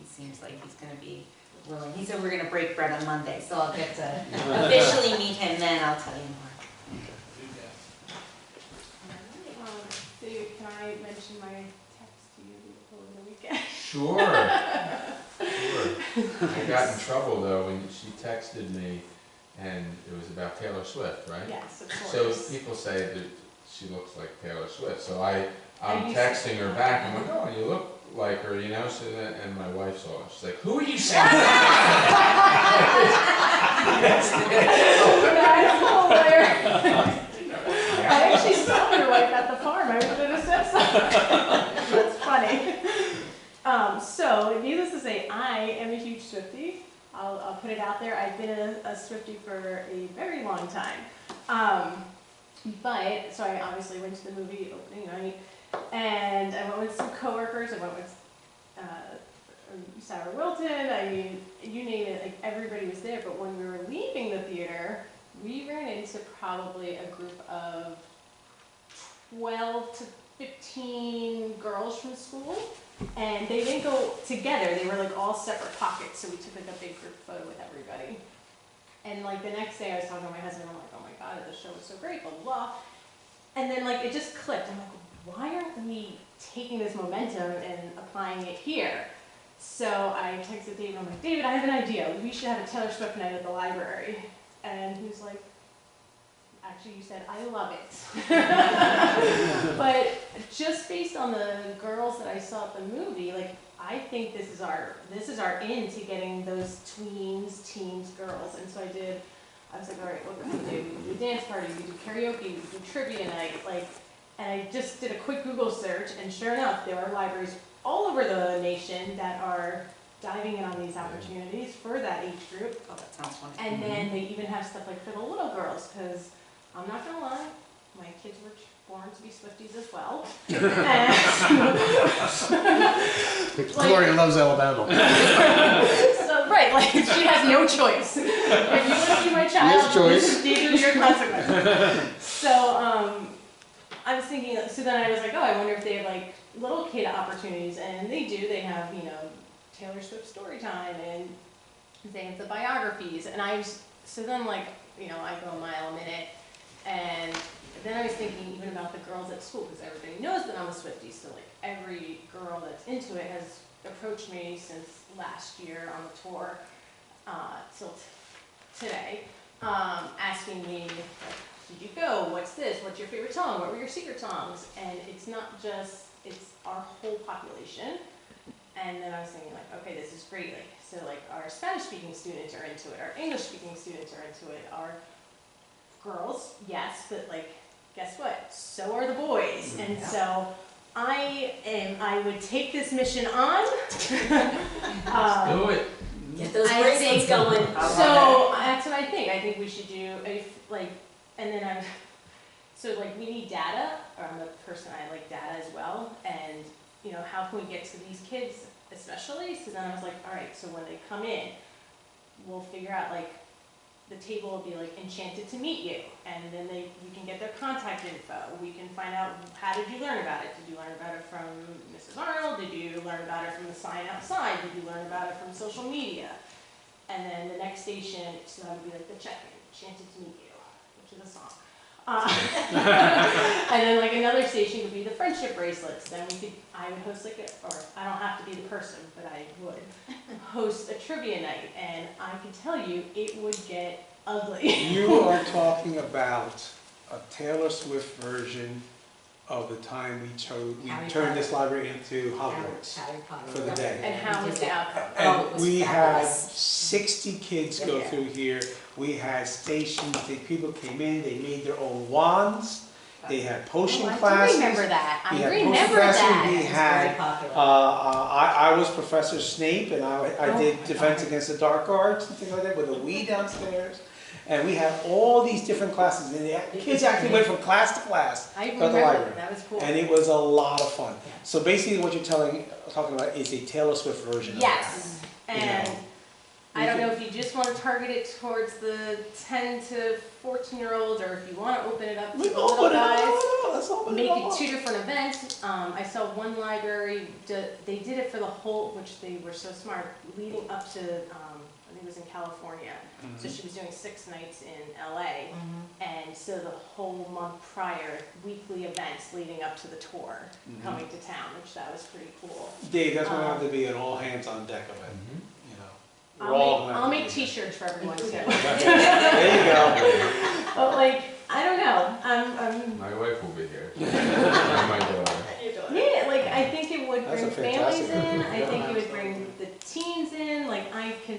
seems like he's going to be willing. He said we're going to break bread on Monday, so I'll get to officially meet him then. I'll tell you more. David, can I mention my text to you over the weekend? Sure. I got in trouble though when she texted me and it was about Taylor Swift, right? Yes, of So course. people say that she looks like Taylor Swift, so I'm used to- texting her back, I'm like, oh, you look like her, so that, and my wife saw it, she's like, who are you saying? That's hilarious. I actually saw your wife at the farm, I should have said something. That's funny. So, needless to say, I am a huge Swiftie. I'll put it out there. I've been a Swiftie for a very long time. But, so I obviously went to the movie opening night, and I went with some coworkers, I went with Sarah Wilton, I mean, you name it, like everybody was there, but when we were leaving the theater, we ran into probably a group of 12 to 15 girls from school, and they didn't go together, they were like all separate pockets, so we took like a big group photo with everybody. And like the next day I was talking to my husband, I'm like, oh my god, the show was so great, blah, blah, blah. And then like it just clicked, I'm like, why aren't we taking this momentum and applying it here? So I texted David, I'm like, David, I have an idea, we should have a Taylor Swift night at the library. And he was like, actually you said, I love it. But just based on the girls that I saw at the movie, like I think this is our in to getting those tweens, teens, girls. And so I was like, all right, what can we do? We do dance party, we do karaoke, we do trivia night, like, and I just did a quick Google search, and sure enough, there are libraries all over the nation that are diving in on these opportunities for that age group. Oh, that sounds fun. And then they even have stuff like for the little girls, because I'm not gonna lie, my kids were born to be Swifties as well. Gloria loves Alabama. So, right, like, she has no choice. If you want to be my child, these are your consequences. So, I was thinking, so then I was like, oh, I wonder if they have, like, little kid opportunities, and they do. They have, you know, Taylor Swift story time, and they have the biographies, and so then, like, you know, I go a mile a minute, and then I was thinking even about the girls at school, because everybody knows that I'm a Swiftie, so like every girl that's into it has approached me since last year on the tour till today, asking me, like, did you go? What's this? What's your favorite song? What were your secret songs? And it's not just, it's our whole population. And then I was thinking, like, okay, this is great. Like, so like our Spanish-speaking students are into it, our English-speaking students are into it, our girls, yes, but like, guess what? So are the boys. And so I would take this mission on. Do it. Get those I bracelets think- going. So that's what I think. I think we should do and then so like we need data, or I'm a person, I like data as well, and you know, how can we get to these kids especially? So then I was like, all right, so when they come in, we'll figure out like, the table will be like enchanted to meet you, and then we can get their contact info. We can find out, how did you learn about it? Did you learn about it from Mrs. Arnold? Did you learn about it from the sign outside? Did you learn about it from social media? And then the next station, so that would be like the check-in, enchanted to meet you, which is a song. And then like another station would be the friendship bracelets. Then I would host like I don't have to be the person, but I would host a trivia night, and I can tell you it would get ugly. You are talking about a Taylor Swift version of the time we Harry turned Potter. this library into Hogwarts Harry Potter. for the day. And how was the outcome? Oh, it And was we had fabulous. 60 kids go Yeah. through here. We had stations, people came in, they made their own wands. They had potion I classes. do remember that. We I had potion remember classes. that. We It was had, very popular. I was Professor Snape, and I Oh did my Defense God. Against the Dark Arts and things like that with a Wii downstairs. And we had all these different classes, and the kids actually went from class to class. I the remember library. that. That was cool. And it was a lot of fun. Yeah. So basically what you're talking about is a Taylor Swift version of Yes, You and know, I don't know if you just want to target it towards the 10 to 14-year-olds, or if you want to open it up to the Let's little open it guys. up. Let's open Make it it up. 2 different events. I saw one library, they did it for the whole, which they were so smart, leading up to, I think it was in California. So she was doing 6 nights in LA, and so the whole month prior, weekly events leading up to the tour, coming to town, which that was pretty cool. Dave, that's gonna have to be an all hands on deck event, Mhm. you know. We're all gonna have I'll to make be there. t-shirts for everyone too. There you go. But like, I don't know, I'm My wife will be here. And my daughter. yeah, like I think it would That's a bring families fantastic in, idea. I think it would bring the teens in, like I can,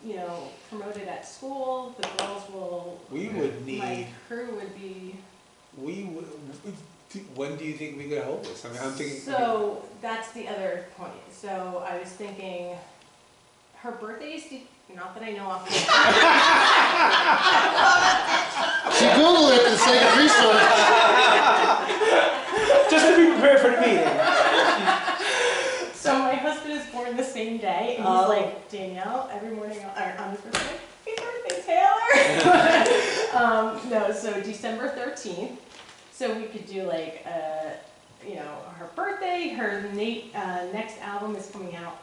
you know, promote it at school, the girls will, We would my need, crew would be, when do you think we could hold this? I mean, I'm thinking. so that's the other point. So I was thinking, her birthday is Not that I know of. She Googled it for the sake of research. Just to be prepared for the meeting. So my husband is born the same day, and he's like, Danielle, every morning on his birthday, happy birthday, Taylor. No, so December 13th. So we could do like, you know, her birthday. Her next album is coming out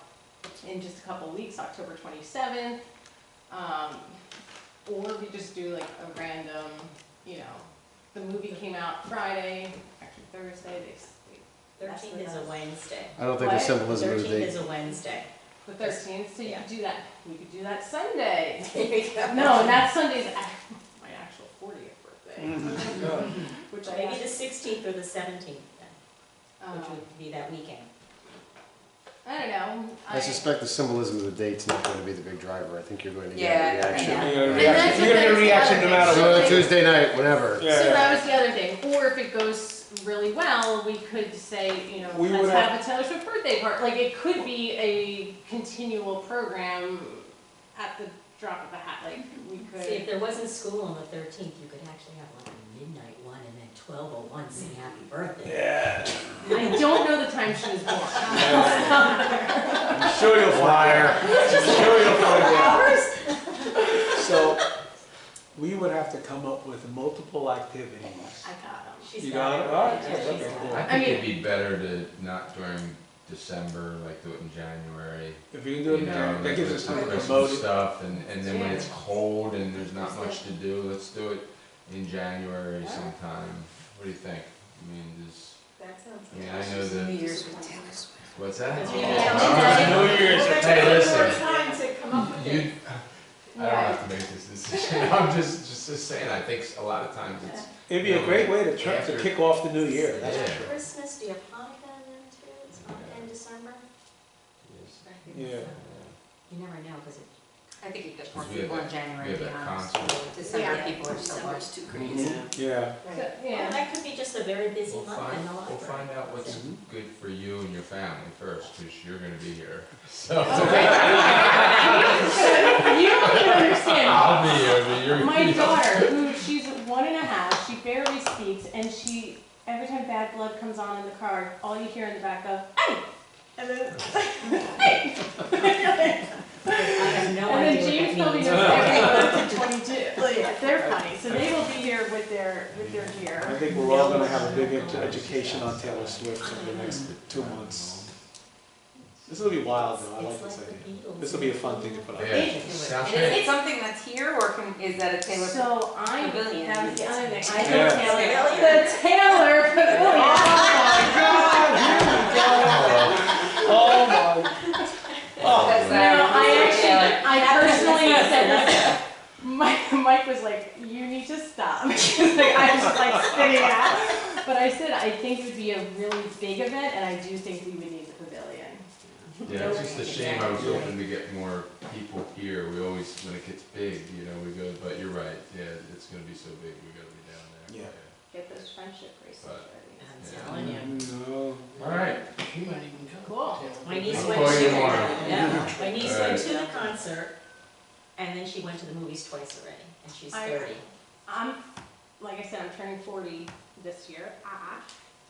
in just a couple of weeks, October 27th. Or we just do like a random, you know, the movie came out Friday, actually Thursday. 13th is a Wednesday. I don't think What? the symbolism of the 13th date. is a Wednesday. The 13th, so you Yeah. could do that, we could do that Sunday. There you go. No, and that Sunday's my actual 40th birthday. Which I Maybe asked, the 16th or the 17th then, which um, would be that weekend. I don't know. I suspect the symbolism of the date's not going to be the big driver. I think you're going to get Yeah, a reaction. yeah. You're gonna And that's get a reaction no matter So what. Tuesday night, whenever. Yeah. So that was the other thing. Or if it goes really well, we could say, you know, We let's would have a Taylor Swift birthday party. Like, it could be a continual program at the drop of a hat. Like, we See, if could. there wasn't school on the 13th, you could actually have like a midnight one and then 12:01 sing happy birthday. Yeah. I don't know the time she was born. I'm sure you'll find out. I'm sure you'll find out. So, we would have to come up with multiple activities. I got them. She's You got it? All right. Yeah, Yeah, she's okay, got it. cool. I think it'd be better to not during December, like do it in January. If you can do it You know, now, that like gives with us the time to Christmas promote it. stuff, and then when it's cold and there's not much to do, let's do it in January sometime. What do you think? I mean, That sounds I mean, I know that. New Year's with Taylor Swift. What's that? Because Oh, we no, have New Year's. Hey, listen. You, I don't Right. have to make this decision. I'm just saying. I think a lot of times it's. It'd be a great way to After- kick off the new year, that's for Yeah. sure. Christmas, do you have Hanukkah then too? It's Hanukkah in December? Yeah. You never know, because it. I think you get more Because we have people in that- January, we to have be that honest. concert. December Yeah. people are so December's much. too crazy. Yeah. So, Well, yeah. that could be just a very busy We'll month in the find, we'll library. find out what's good for you and your family first, because you're gonna be here. So. You don't even understand. I'll be here, but you're. My daughter, who she's 1.5, she barely speaks, and she every time Bad Blood comes on in the car, all you hear in the back of "Hey," and then "Hey." I have no And then idea James what probably that knows means. every word to 22. Like, yeah, they're funny, so they will be here with their I gear. think we're all gonna have a big education on Taylor Swift over the next 2 months. This will be wild though, I like It's this like the idea. Beatles. This will be a fun thing to put on. Yeah, sounds Is great. it something that's here, or is that a Taylor Swift? So that was the other thing. I know Yeah. the Taylor Pavilion. Oh my. Oh, No, I personally said this. Mike was like, you need to stop. Because like, I was just like spinning out. But I said, I think it would be a really big event, and I do think we would need the pavilion. Yeah, it's just a shame. I was hoping to get more people here. We always, when it gets big, you know, we go, but you're right. Yeah, it's gonna be so big, we gotta be down there. Yeah. Get those friendship bracelets ready. I'm telling you. no. All right. She might even come. Cool. My niece I'll went call to, you tomorrow. yeah, my niece All went right. to the concert, and then she went to the movies twice already, and she's 30. I'm, like I said, I'm turning 40 this year.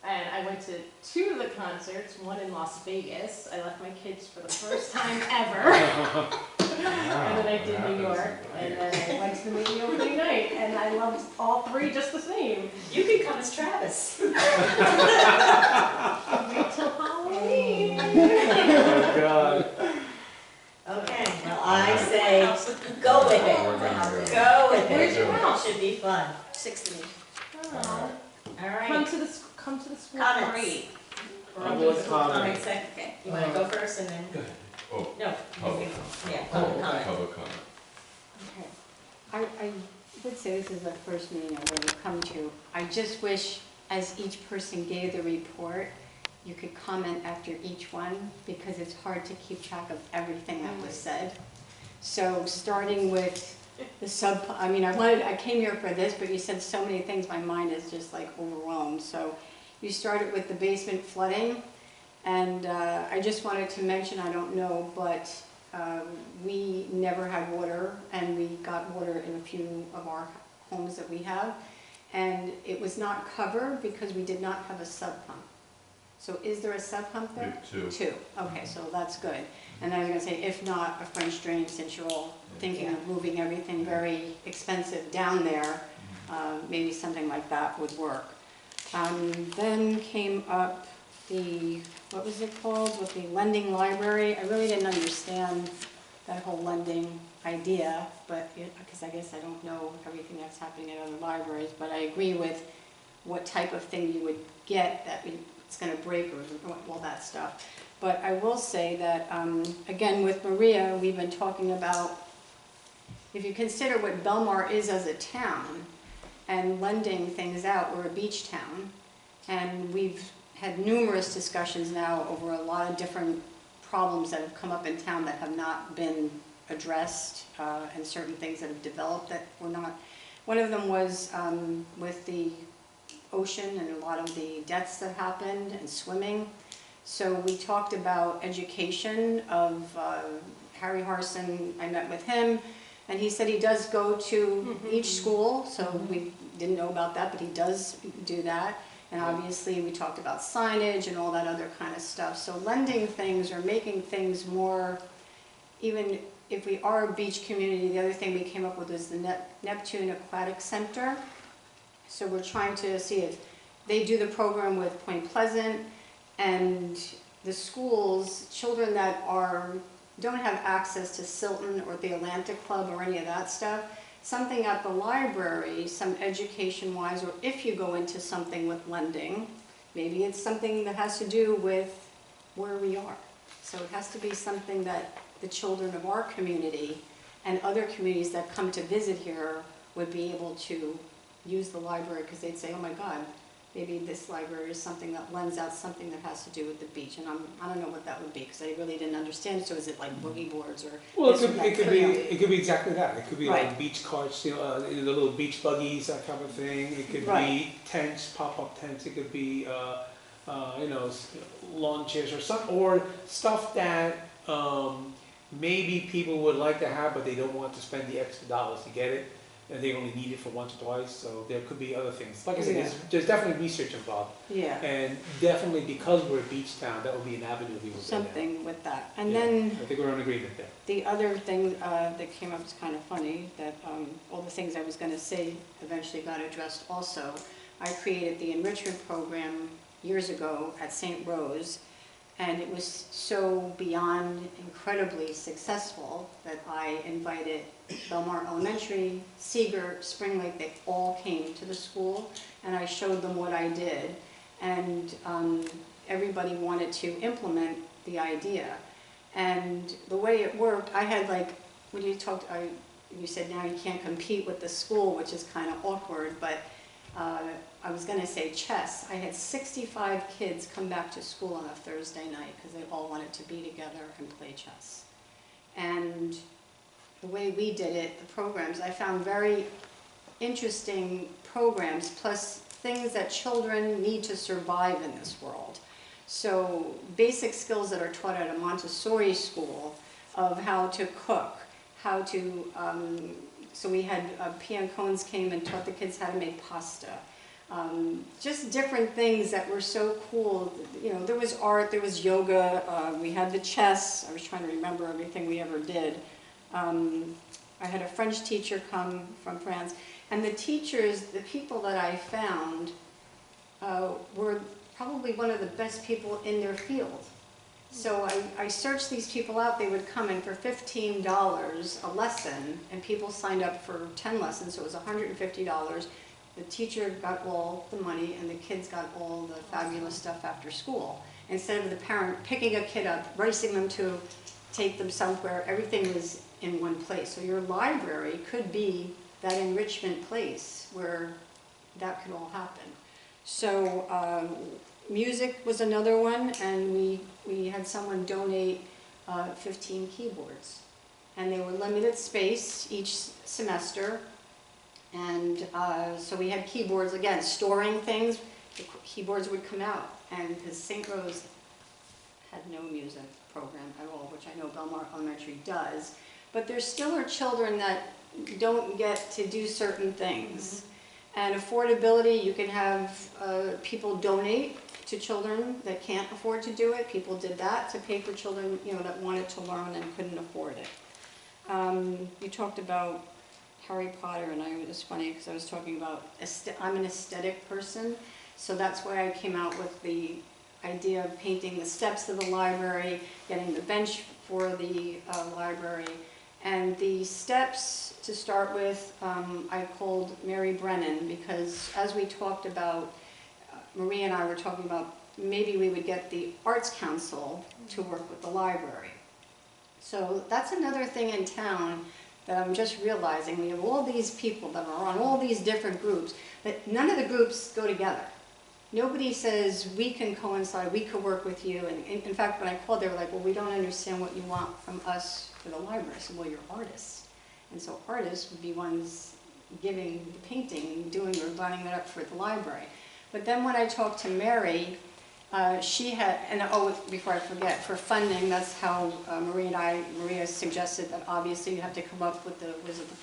And I went to 2 of the concerts, one in Las Vegas. I left my kids for the first time ever. And then I did New York, and then I went to the movie opening night, and I loved all 3 just the same. You could come as Travis. Wait till Halloween. Oh God. Okay, well, I say, go with it. We're gonna go. Go with it. Where's your house? Should be fun. 16. Oh, All Come right. to the school Comments. parade. We're I'll on go the with school comment. comment section. Okay, you wanna go first and then? Oh, No. public. Yeah, public comment. Public comment. Okay. I would say this is the first meeting I've ever come to. I just wish, as each person gave the report, you could comment after each one, because it's hard to keep track of everything that was said. So starting with the I came here for this, but you said so many things, my mind is just like overwhelmed. So you started with the basement flooding, and I just wanted to mention, I don't know, but we never had water, and we got water in a few of our homes that we have. And it was not covered because we did not have a sub pump. So is there a sub pump there? Two. Two, okay, so that's good. And I was gonna say, if not, a French drain, since you're all thinking of moving everything very expensive down there, maybe something like that would work. Then came up the, what was it called, with the lending library. I really didn't understand that whole lending idea, but, because I guess I don't know everything that's happening at other libraries, but I agree with what type of thing you would get that it's gonna break or all that stuff. But I will say that, again, with Maria, we've been talking about, if you consider what Belmar is as a town, and lending things out, we're a beach town, and we've had numerous discussions now over a lot of different problems that have come up in town that have not been addressed, and certain things that have developed that were not. One of them was with the ocean and a lot of the deaths that happened, and swimming. So we talked about education of Harry Harson. I met with him, and he said he does go to each school, so we didn't know about that, but he does do that. And obviously we talked about signage and all that other kind of stuff. So lending things or making things more, even if we are a beach community, the other thing we came up with is the Neptune Aquatic Center. So we're trying to see if they do the program with Point Pleasant, and the schools, children that don't have access to Silton or the Atlantic Club or any of that stuff, something at the library, some education-wise, or if you go into something with lending, maybe it's something that has to do with where we are. So it has to be something that the children of our community and other communities that come to visit here would be able to use the library, because they'd say, oh my God, maybe this library is something that lends out something that has to do with the beach. And I don't know what that would be, because I really didn't understand. So is it like boogie boards or? Well, it could be exactly that. It could be Right. like beach carts, the little beach buggies, that kind of thing. It could be tents, pop-up tents. It could be, lawn chairs or stuff that maybe people would like to have, but they don't want to spend the extra dollars to get it. And they only need it for once or twice, so there could be other things. Like I said, there's definitely research involved. Yeah. And definitely because we're a beach town, that would be an avenue we would go down. Something with that. And Yeah, then I think we're in agreement there. the other thing that came up is kind of funny, that all the things I was going to say eventually got addressed also. I created the enrichment program years ago at St. Rose, and it was so beyond incredibly successful that I invited Belmar Elementary, Seeger, Spring Lake, they all came to the school, and I showed them what I did, and everybody wanted to implement the idea. And the way it worked, I had like, when you talked, you said now you can't compete with the school, which is kind of awkward, but I was going to say chess. I had 65 kids come back to school on a Thursday night because they all wanted to be together and play chess. And the way we did it, the programs, I found very interesting programs, plus things that children need to survive in this world. So basic skills that are taught at a Montessori school of how to cook, how to, so we had P.M. Cones came and taught the kids how to make pasta. Just different things that were so cool. You know, there was art, there was yoga, we had the chess. I was trying to remember everything we ever did. I had a French teacher come from France. And the teachers, the people that I found were probably one of the best people in their field. So I searched these people out. They would come in for $15 a lesson, and people signed up for 10 lessons, so it was $150. The teacher got all the money, and the kids got all the fabulous stuff after school. Instead of the parent picking a kid up, racing them to take them somewhere, everything was in one place. So your library could be that enrichment place where that could all happen. So music was another one, and we had someone donate 15 keyboards. And they were limited space each semester. And so we had keyboards, again, storing things. The keyboards would come out, and because St. Rose had no music program at all, which I know Belmar Elementary does. But there still are children that don't get to do certain things. And affordability, you can have people donate to children that can't afford to do it. People did that to pay for children, you know, that wanted to learn and couldn't afford it. You talked about Harry Potter, and it was funny because I was talking about, I'm an aesthetic person, so that's why I came out with the idea of painting the steps of the library, getting the bench for the library. And the steps, to start with, I called Mary Brennan, because as we talked about, Marie and I were talking about maybe we would get the Arts Council to work with the library. So that's another thing in town that I'm just realizing. We have all these people that are on all these different groups, but none of the groups go together. Nobody says, we can coincide, we could work with you. And in fact, when I called, they were like, well, we don't understand what you want from us for the library. I said, well, you're artists. And so artists would be ones giving the painting, doing or lining it up for the library. But then when I talked to Mary, she had, and oh, before I forget, for funding, that's how Maria suggested that obviously you have to come up with the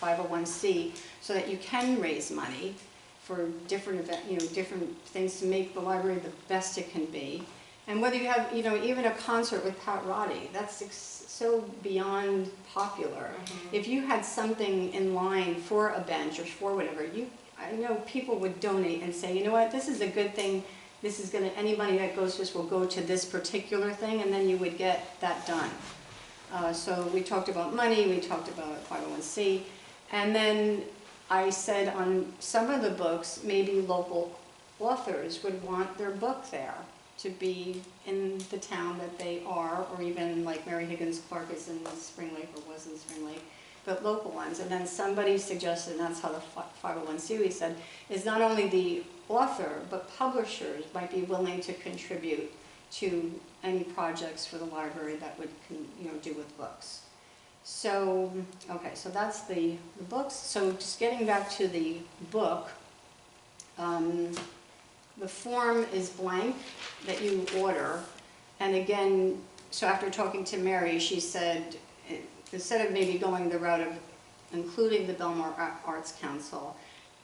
501c so that you can raise money for different different things to make the library the best it can be. And whether you have, even a concert with Pat Roddy, that's so beyond popular. If you had something in line for a bench or for whatever, I know people would donate and say, you know what, this is a good thing. This is any money that goes to this will go to this particular thing, and then you would get that done. So we talked about money, we talked about 501c, and then I said on some of the books, maybe local authors would want their book there to be in the town that they are, or even like Mary Higgins Clark is in Spring Lake, or was in Spring Lake, but local ones. And then somebody suggested, and that's how the 501c we said, is not only the author, but publishers might be willing to contribute to any projects for the library that would do with books. So, okay, so that's the books. So just getting back to the book, the form is blank that you order. And again, so after talking to Mary, she said, instead of maybe going the route of including the Belmar Arts Council,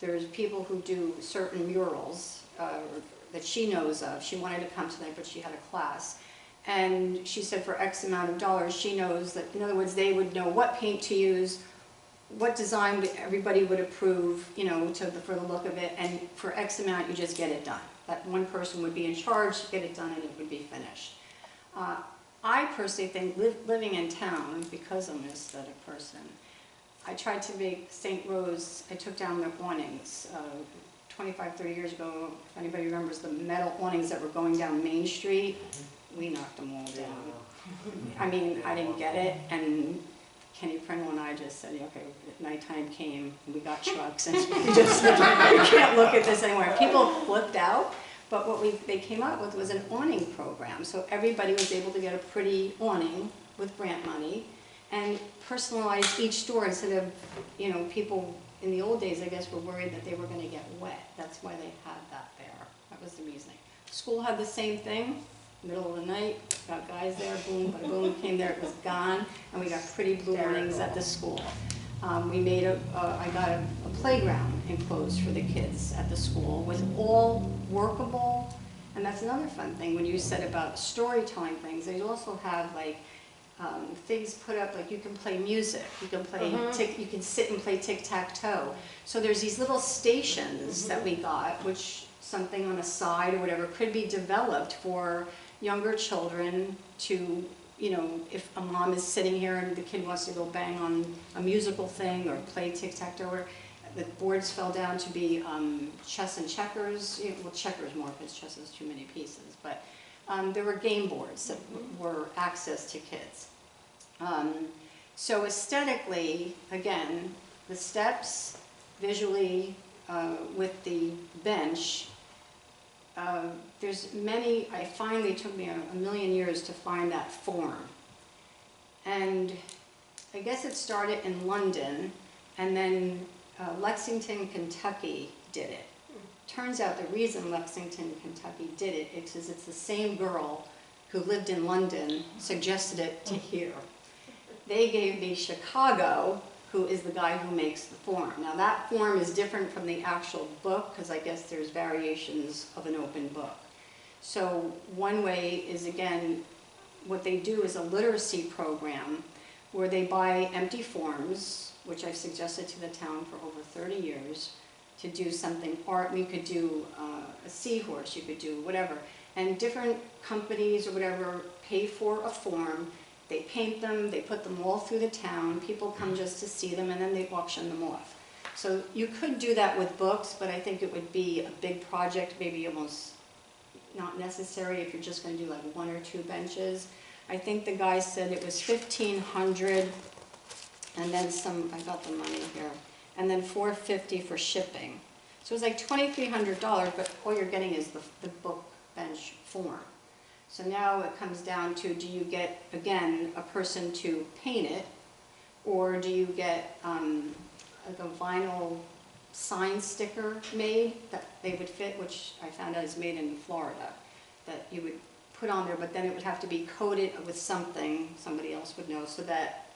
there's people who do certain murals that she knows of. She wanted to come tonight, but she had a class. And she said for X amount of dollars, she knows that, in other words, they would know what paint to use, what design everybody would approve, for the look of it, and for X amount, you just get it done. That one person would be in charge, get it done, and it would be finished. I personally think living in town, because I'm an aesthetic person, I tried to make St. Rose, I took down their awnings 25, 30 years ago. If anybody remembers the metal awnings that were going down Main Street, we knocked them all down. I mean, I didn't get it, and Kenny Pringle and I just said, okay, nighttime came, and we got trucks, and we just said, you can't look at this anymore. People flipped out, but what they came up with was an awning program. So everybody was able to get a pretty awning with grant money, and personalize each store instead of, people in the old days, I guess, were worried that they were going to get wet. That's why they had that there. That was the reasoning. School had the same thing. Middle of the night, got guys there, boom, bada boom, came there, it was gone, and we got pretty blue awnings at the school. We made I got a playground enclosed for the kids at the school. It was all workable, and that's another fun thing. When you said about storytelling things, they also have things put up, like you can play music, you can play, you can sit and play tic-tac-toe. So there's these little stations that we got, which something on a side or whatever could be developed for younger children to, if a mom is sitting here and the kid wants to go bang on a musical thing or play tic-tac-toe, or the boards fell down to be chess and checkers, well, checkers more because chess has too many pieces, but there were game boards that were access to kids. So aesthetically, again, the steps, visually, with the bench, there's many, it finally took me a million years to find that form. And I guess it started in London, and then Lexington, Kentucky did it. Turns out the reason Lexington, Kentucky did it is because it's the same girl who lived in London, suggested it to here. They gave me Chicago, who is the guy who makes the form. Now that form is different from the actual book, because I guess there's variations of an open book. So one way is, again, what they do is a literacy program where they buy empty forms, which I've suggested to the town for over 30 years, to do something art. We could do a seahorse, you could do whatever. And different companies or whatever pay for a form. They paint them, they put them all through the town. People come just to see them, and then they auction them off. So you could do that with books, but I think it would be a big project, maybe almost not necessary if you're just going to do like 1 or 2 benches. I think the guy said it was $1,500, and then some, I got the money here, and then $450 for shipping. So it was like $2,300, but all you're getting is the book bench form. So now it comes down to, do you get, again, a person to paint it, or do you get like a vinyl sign sticker made that they would fit, which I found out is made in Florida, that you would put on there, but then it would have to be coated with something, somebody else would know, so that,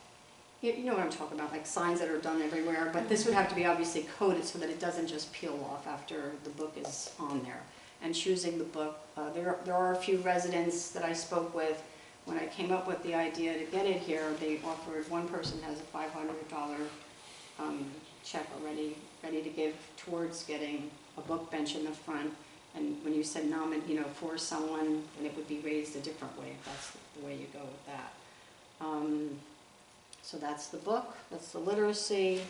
you know what I'm talking about, like signs that are done everywhere, but this would have to be obviously coated so that it doesn't just peel off after the book is on there. And choosing the book, there are a few residents that I spoke with when I came up with the idea to get it here. They offered, one person has a $500 check already ready to give towards getting a book bench in the front. And when you said for someone, then it would be raised a different way, if that's the way you go with that. So that's the book, that's the literacy.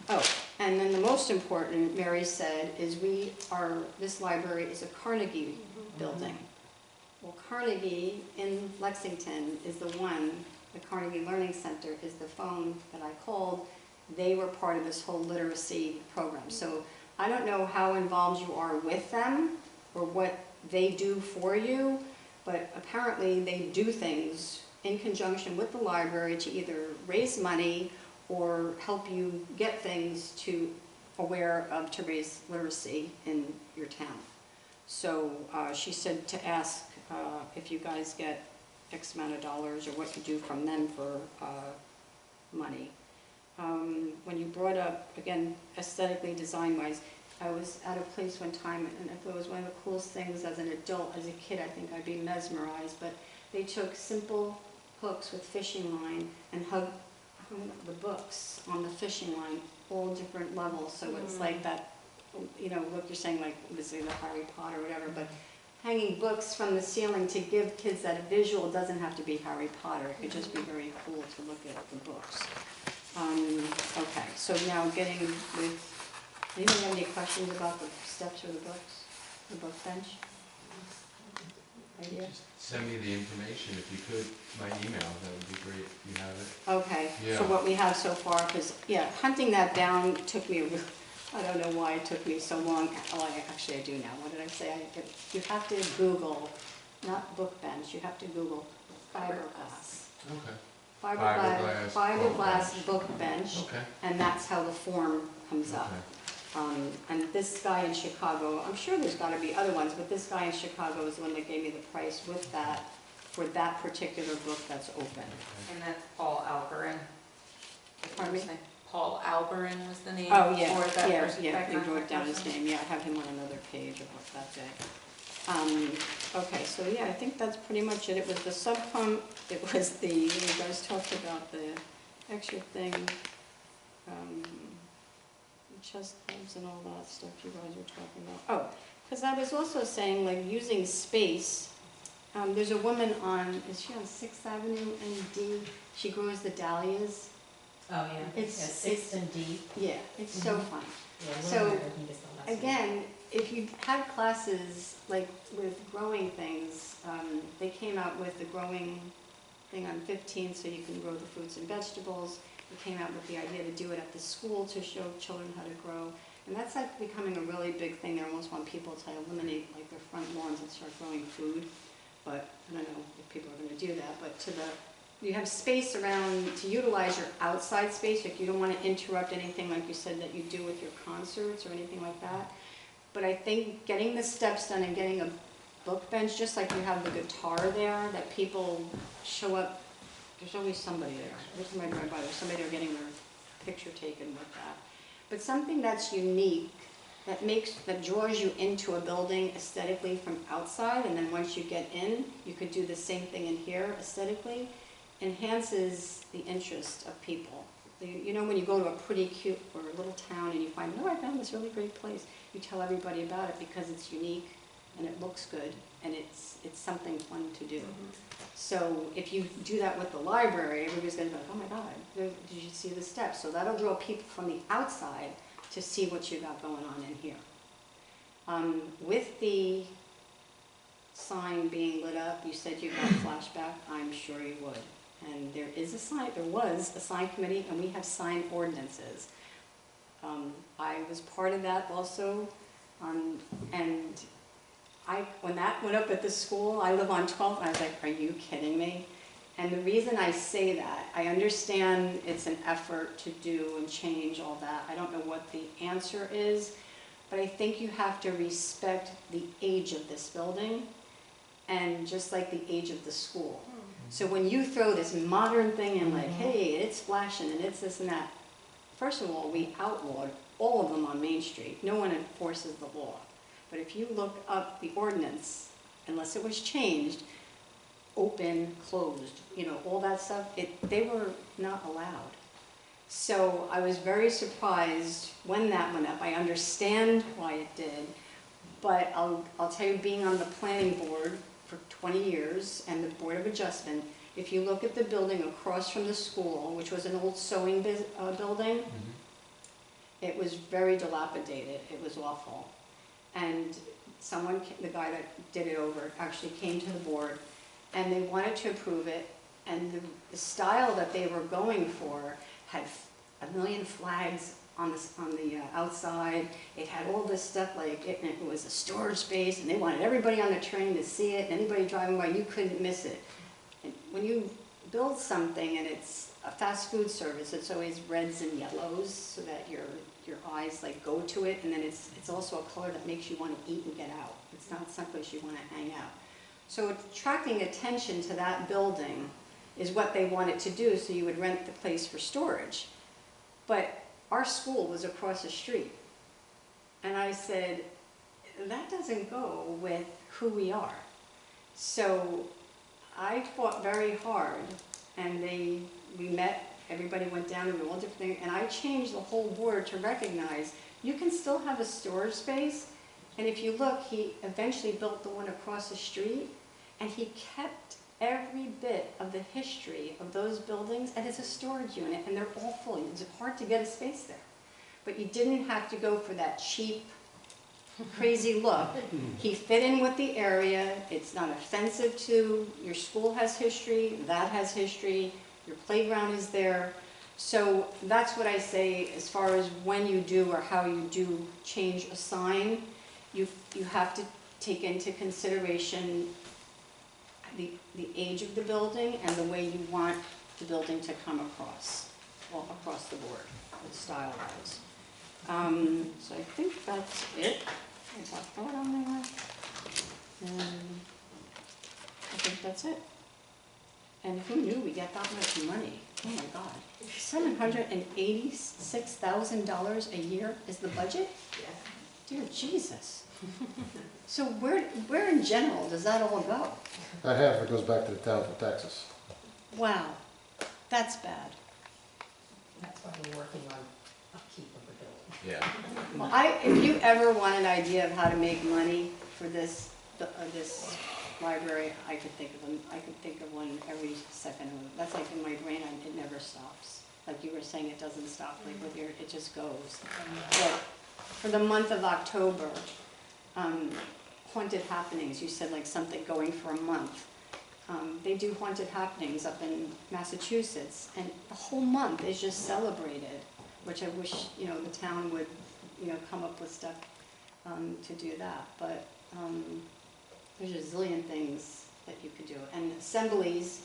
Oh, and then the most important, Mary said, is this library is a Carnegie building. Well, Carnegie in Lexington is the Carnegie Learning Center is the phone that I called. They were part of this whole literacy program. So I don't know how involved you are with them or what they do for you, but apparently they do things in conjunction with the library to either raise money or help you get things to raise literacy in your town. So she said to ask if you guys get X amount of dollars or what you do from them for money. When you brought up, again, aesthetically, design-wise, I was at a place one time, and I thought it was one of the coolest things as an adult. As a kid, I think I'd be mesmerized, but they took simple hooks with fishing line and hung the books on the fishing line, all different levels. So it's like that, what you're saying, like, was it the Harry Potter or whatever, but hanging books from the ceiling to give kids that visual. Doesn't have to be Harry Potter. It could just be very cool to look at the books. Okay, so now getting with, anybody have any questions about the steps or the books, the book bench? Idea? Just send me the information if you could, my email, that would be great if you have it. Okay, Yeah. so what we have so far, because, hunting that down took me, I don't know why it took me so long. Oh, actually I do now. What did I say? You have to Google, not book bench, you have to Google fiberglass. Okay. Fiberglass book bench, Okay. and that's how the form comes up. Okay. And this guy in Chicago, I'm sure there's got to be other ones, but this guy in Chicago is the one that gave me the price with that, for that particular book that's open. And that's Paul Alperin. Pardon me? Paul Alperin was the name? Oh, yeah, for that yeah, person- yeah, that he wrote contact down his person? name, yeah, I have him on another page of what that day. Okay, so yeah, I think that's pretty much it. It was the sub pump, it was you guys talked about the extra thing, chest clubs and all that stuff you guys were talking about. Oh, because I was also saying, like, using space. There's a woman is she on 6th Avenue and D? She grows the dahlias. Oh, yeah. It's- Yeah, 6th and D. Yeah, it's so fun. Yeah, So, Wilmer, I think is the last one. Again, if you had classes like with growing things, they came out with the growing thing on 15th, so you can grow the fruits and vegetables. They came out with the idea to do it at the school to show children how to grow. And that's like becoming a really big thing. They almost want people to eliminate like their front lawns and start growing food. But I don't know if people are going to do that. But you have space around to utilize your outside space. Like you don't want to interrupt anything, like you said, that you do with your concerts or anything like that. But I think getting the steps done and getting a book bench, just like you have the guitar there, that people show up, there's always somebody there. Every time I drive by, there's somebody there getting their picture taken with that. But something that's unique, that draws you into a building aesthetically from outside, and then once you get in, you could do the same thing in here aesthetically, enhances the interest of people. You know, when you go to a pretty cute or a little town and you find, oh, I found this really great place, you tell everybody about it because it's unique and it looks good and it's something fun to do. So if you do that with the library, everybody's gonna be like, oh my God, did you see the steps? So that'll draw people from the outside to see what you got going on in here. With the sign being lit up, you said you got flashback, I'm sure you would. And there was a sign committee, and we have sign ordinances. I was part of that also, and when that went up at the school, I live on 12th, and I was like, are you kidding me? And the reason I say that, I understand it's an effort to do and change all that. I don't know what the answer is, but I think you have to respect the age of this building, and just like the age of the school. So when you throw this modern thing in like, hey, it's flashing and it's this and that, first of all, we outlawed all of them on Main Street. No one enforces the law. But if you look up the ordinance, unless it was changed, open, closed, you know, all that stuff, they were not allowed. So I was very surprised when that went up. I understand why it did, but I'll tell you, being on the planning board for 20 years and the Board of Adjustment, if you look at the building across from the school, which was an old sewing building, it was very dilapidated. It was awful. And the guy that did it over, actually came to the board, and they wanted to approve it, and the style that they were going for had a million flags on the outside. It had all this stuff, like it was a storage space, and they wanted everybody on the train to see it, and anybody driving by, you couldn't miss it. And when you build something and it's a fast food service, it's always reds and yellows so that your eyes like go to it, and then it's also a color that makes you want to eat and get out. It's not someplace you want to hang out. So attracting attention to that building is what they wanted to do, so you would rent the place for storage. But our school was across the street. And I said, that doesn't go with who we are. So I fought very hard, and we met, everybody went down, and we all different things, and I changed the whole board to recognize you can still have a storage space. And if you look, he eventually built the one across the street, and he kept every bit of the history of those buildings, and it's a storage unit, and they're all full. It's hard to get a space there. But you didn't have to go for that cheap, crazy look. He fit in with the area. It's not offensive to, your school has history, that has history, your playground is there. So that's what I say as far as when you do or how you do change a sign, you have to take into consideration the age of the building and the way you want the building to come across, well, across the board, with style-wise. So I think that's it. I got that on there. And I think that's it. And who knew we get that much money? Oh my God. $786,000 a year is the budget? Yeah. Dear Jesus. So where in general does that all go? That half of it goes back to the town for taxes. Wow, that's bad. That's why we're working on upkeep of the building. Yeah. Well, if you ever want an idea of how to make money for this library, I could think of them. I could think of one every second. That's like in my brain, it never stops. Like you were saying, it doesn't stop. Like with your, it just goes. But for the month of October, haunted happenings. You said like something going for a month. They do haunted happenings up in Massachusetts, and the whole month is just celebrated. Which I wish the town would come up with stuff to do that. But there's a zillion things that you could do. And assemblies,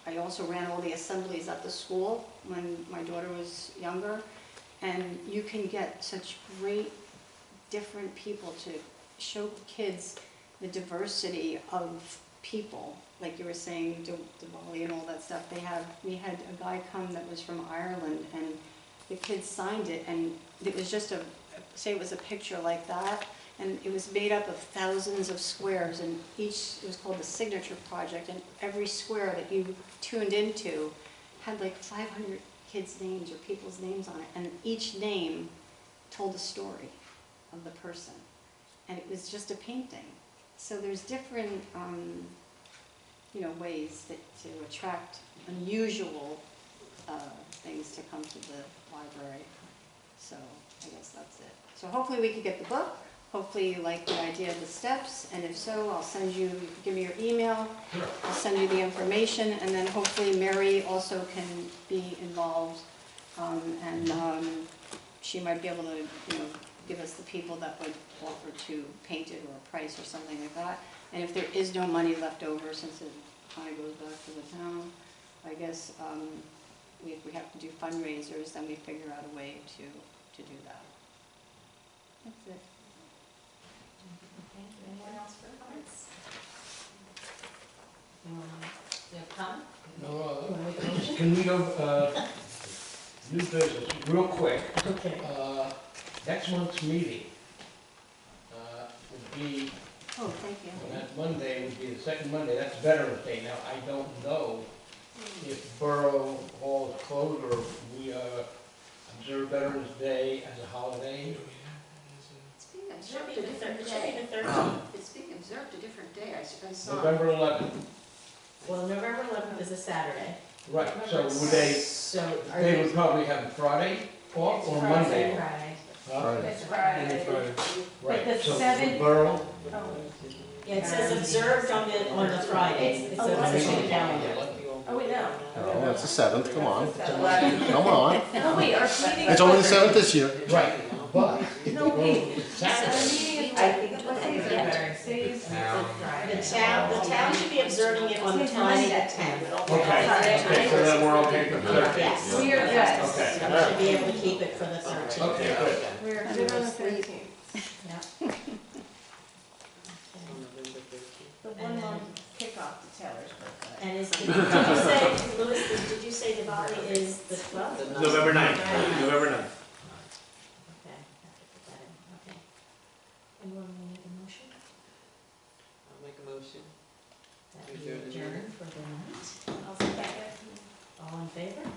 I also ran all the assemblies at the school when my daughter was younger. And you can get such great different people to show kids the diversity of people, like you were saying, Diwali and all that stuff. We had a guy come that was from Ireland, and the kids signed it, and it was just say it was a picture like that, and it was made up of thousands of squares, and it was called the Signature Project, and every square that you tuned into had like 500 kids' names or people's names on it, and each name told a story of the person, and it was just a painting. So there's different, ways to attract unusual things to come to the library. So I guess that's it. So hopefully we could get the book. Hopefully you like the idea of the steps, and if so, I'll send you, give me your email, I'll send you the information, and then hopefully Mary also can be involved, and she might be able to, give us the people that would offer to paint it, or a price or something like that. And if there is no money left over, since it kind of goes back to the town, I guess if we have to do fundraisers, then we figure out a way to do that. That's it. Okay, anyone else for comments? You have a comment? No, You wanna make a motion? can we go, new business, real quick? Okay. Next month's meeting would be, Oh, thank you. on that Monday would be the second Monday, that's Veterans Day. Now, I don't know if Borough Hall is closed, or we observe Veterans Day as a holiday. It's being observed a different day. It's being observed a different day, I saw. November 11th. Well, November 11th is a Saturday. Right, so would they, So are they they? would probably have Friday off or Friday. Monday? Friday. Huh? It's Friday. Right, the so seventh- Borough, Yeah, it says observed on the Friday. It's on the calendar. Oh, wait, no. Oh, it's the 7th, come on. It's the 11th. Come on. No, wait, our meeting. It's only the 7th this year. right, but if No, you wait. go Our Saturday, meeting is, I think what day is it? Today's The town should be observing it on the Friday at 10. okay, so then we're okay for Thursday. Yes. We are good. Okay. So we should be able to keep it for the 13th. Okay, good. We're good on the 13th. Yeah. The 1 month kickoff to Taylor's birthday. And did you say, Louis, did you say Diwali is the 12th? November 9th, November 9th. Okay, I have to put that in, okay. Anyone want to make a motion? I'll make a motion. That we adjourn for the night? I'll second it. All in favor?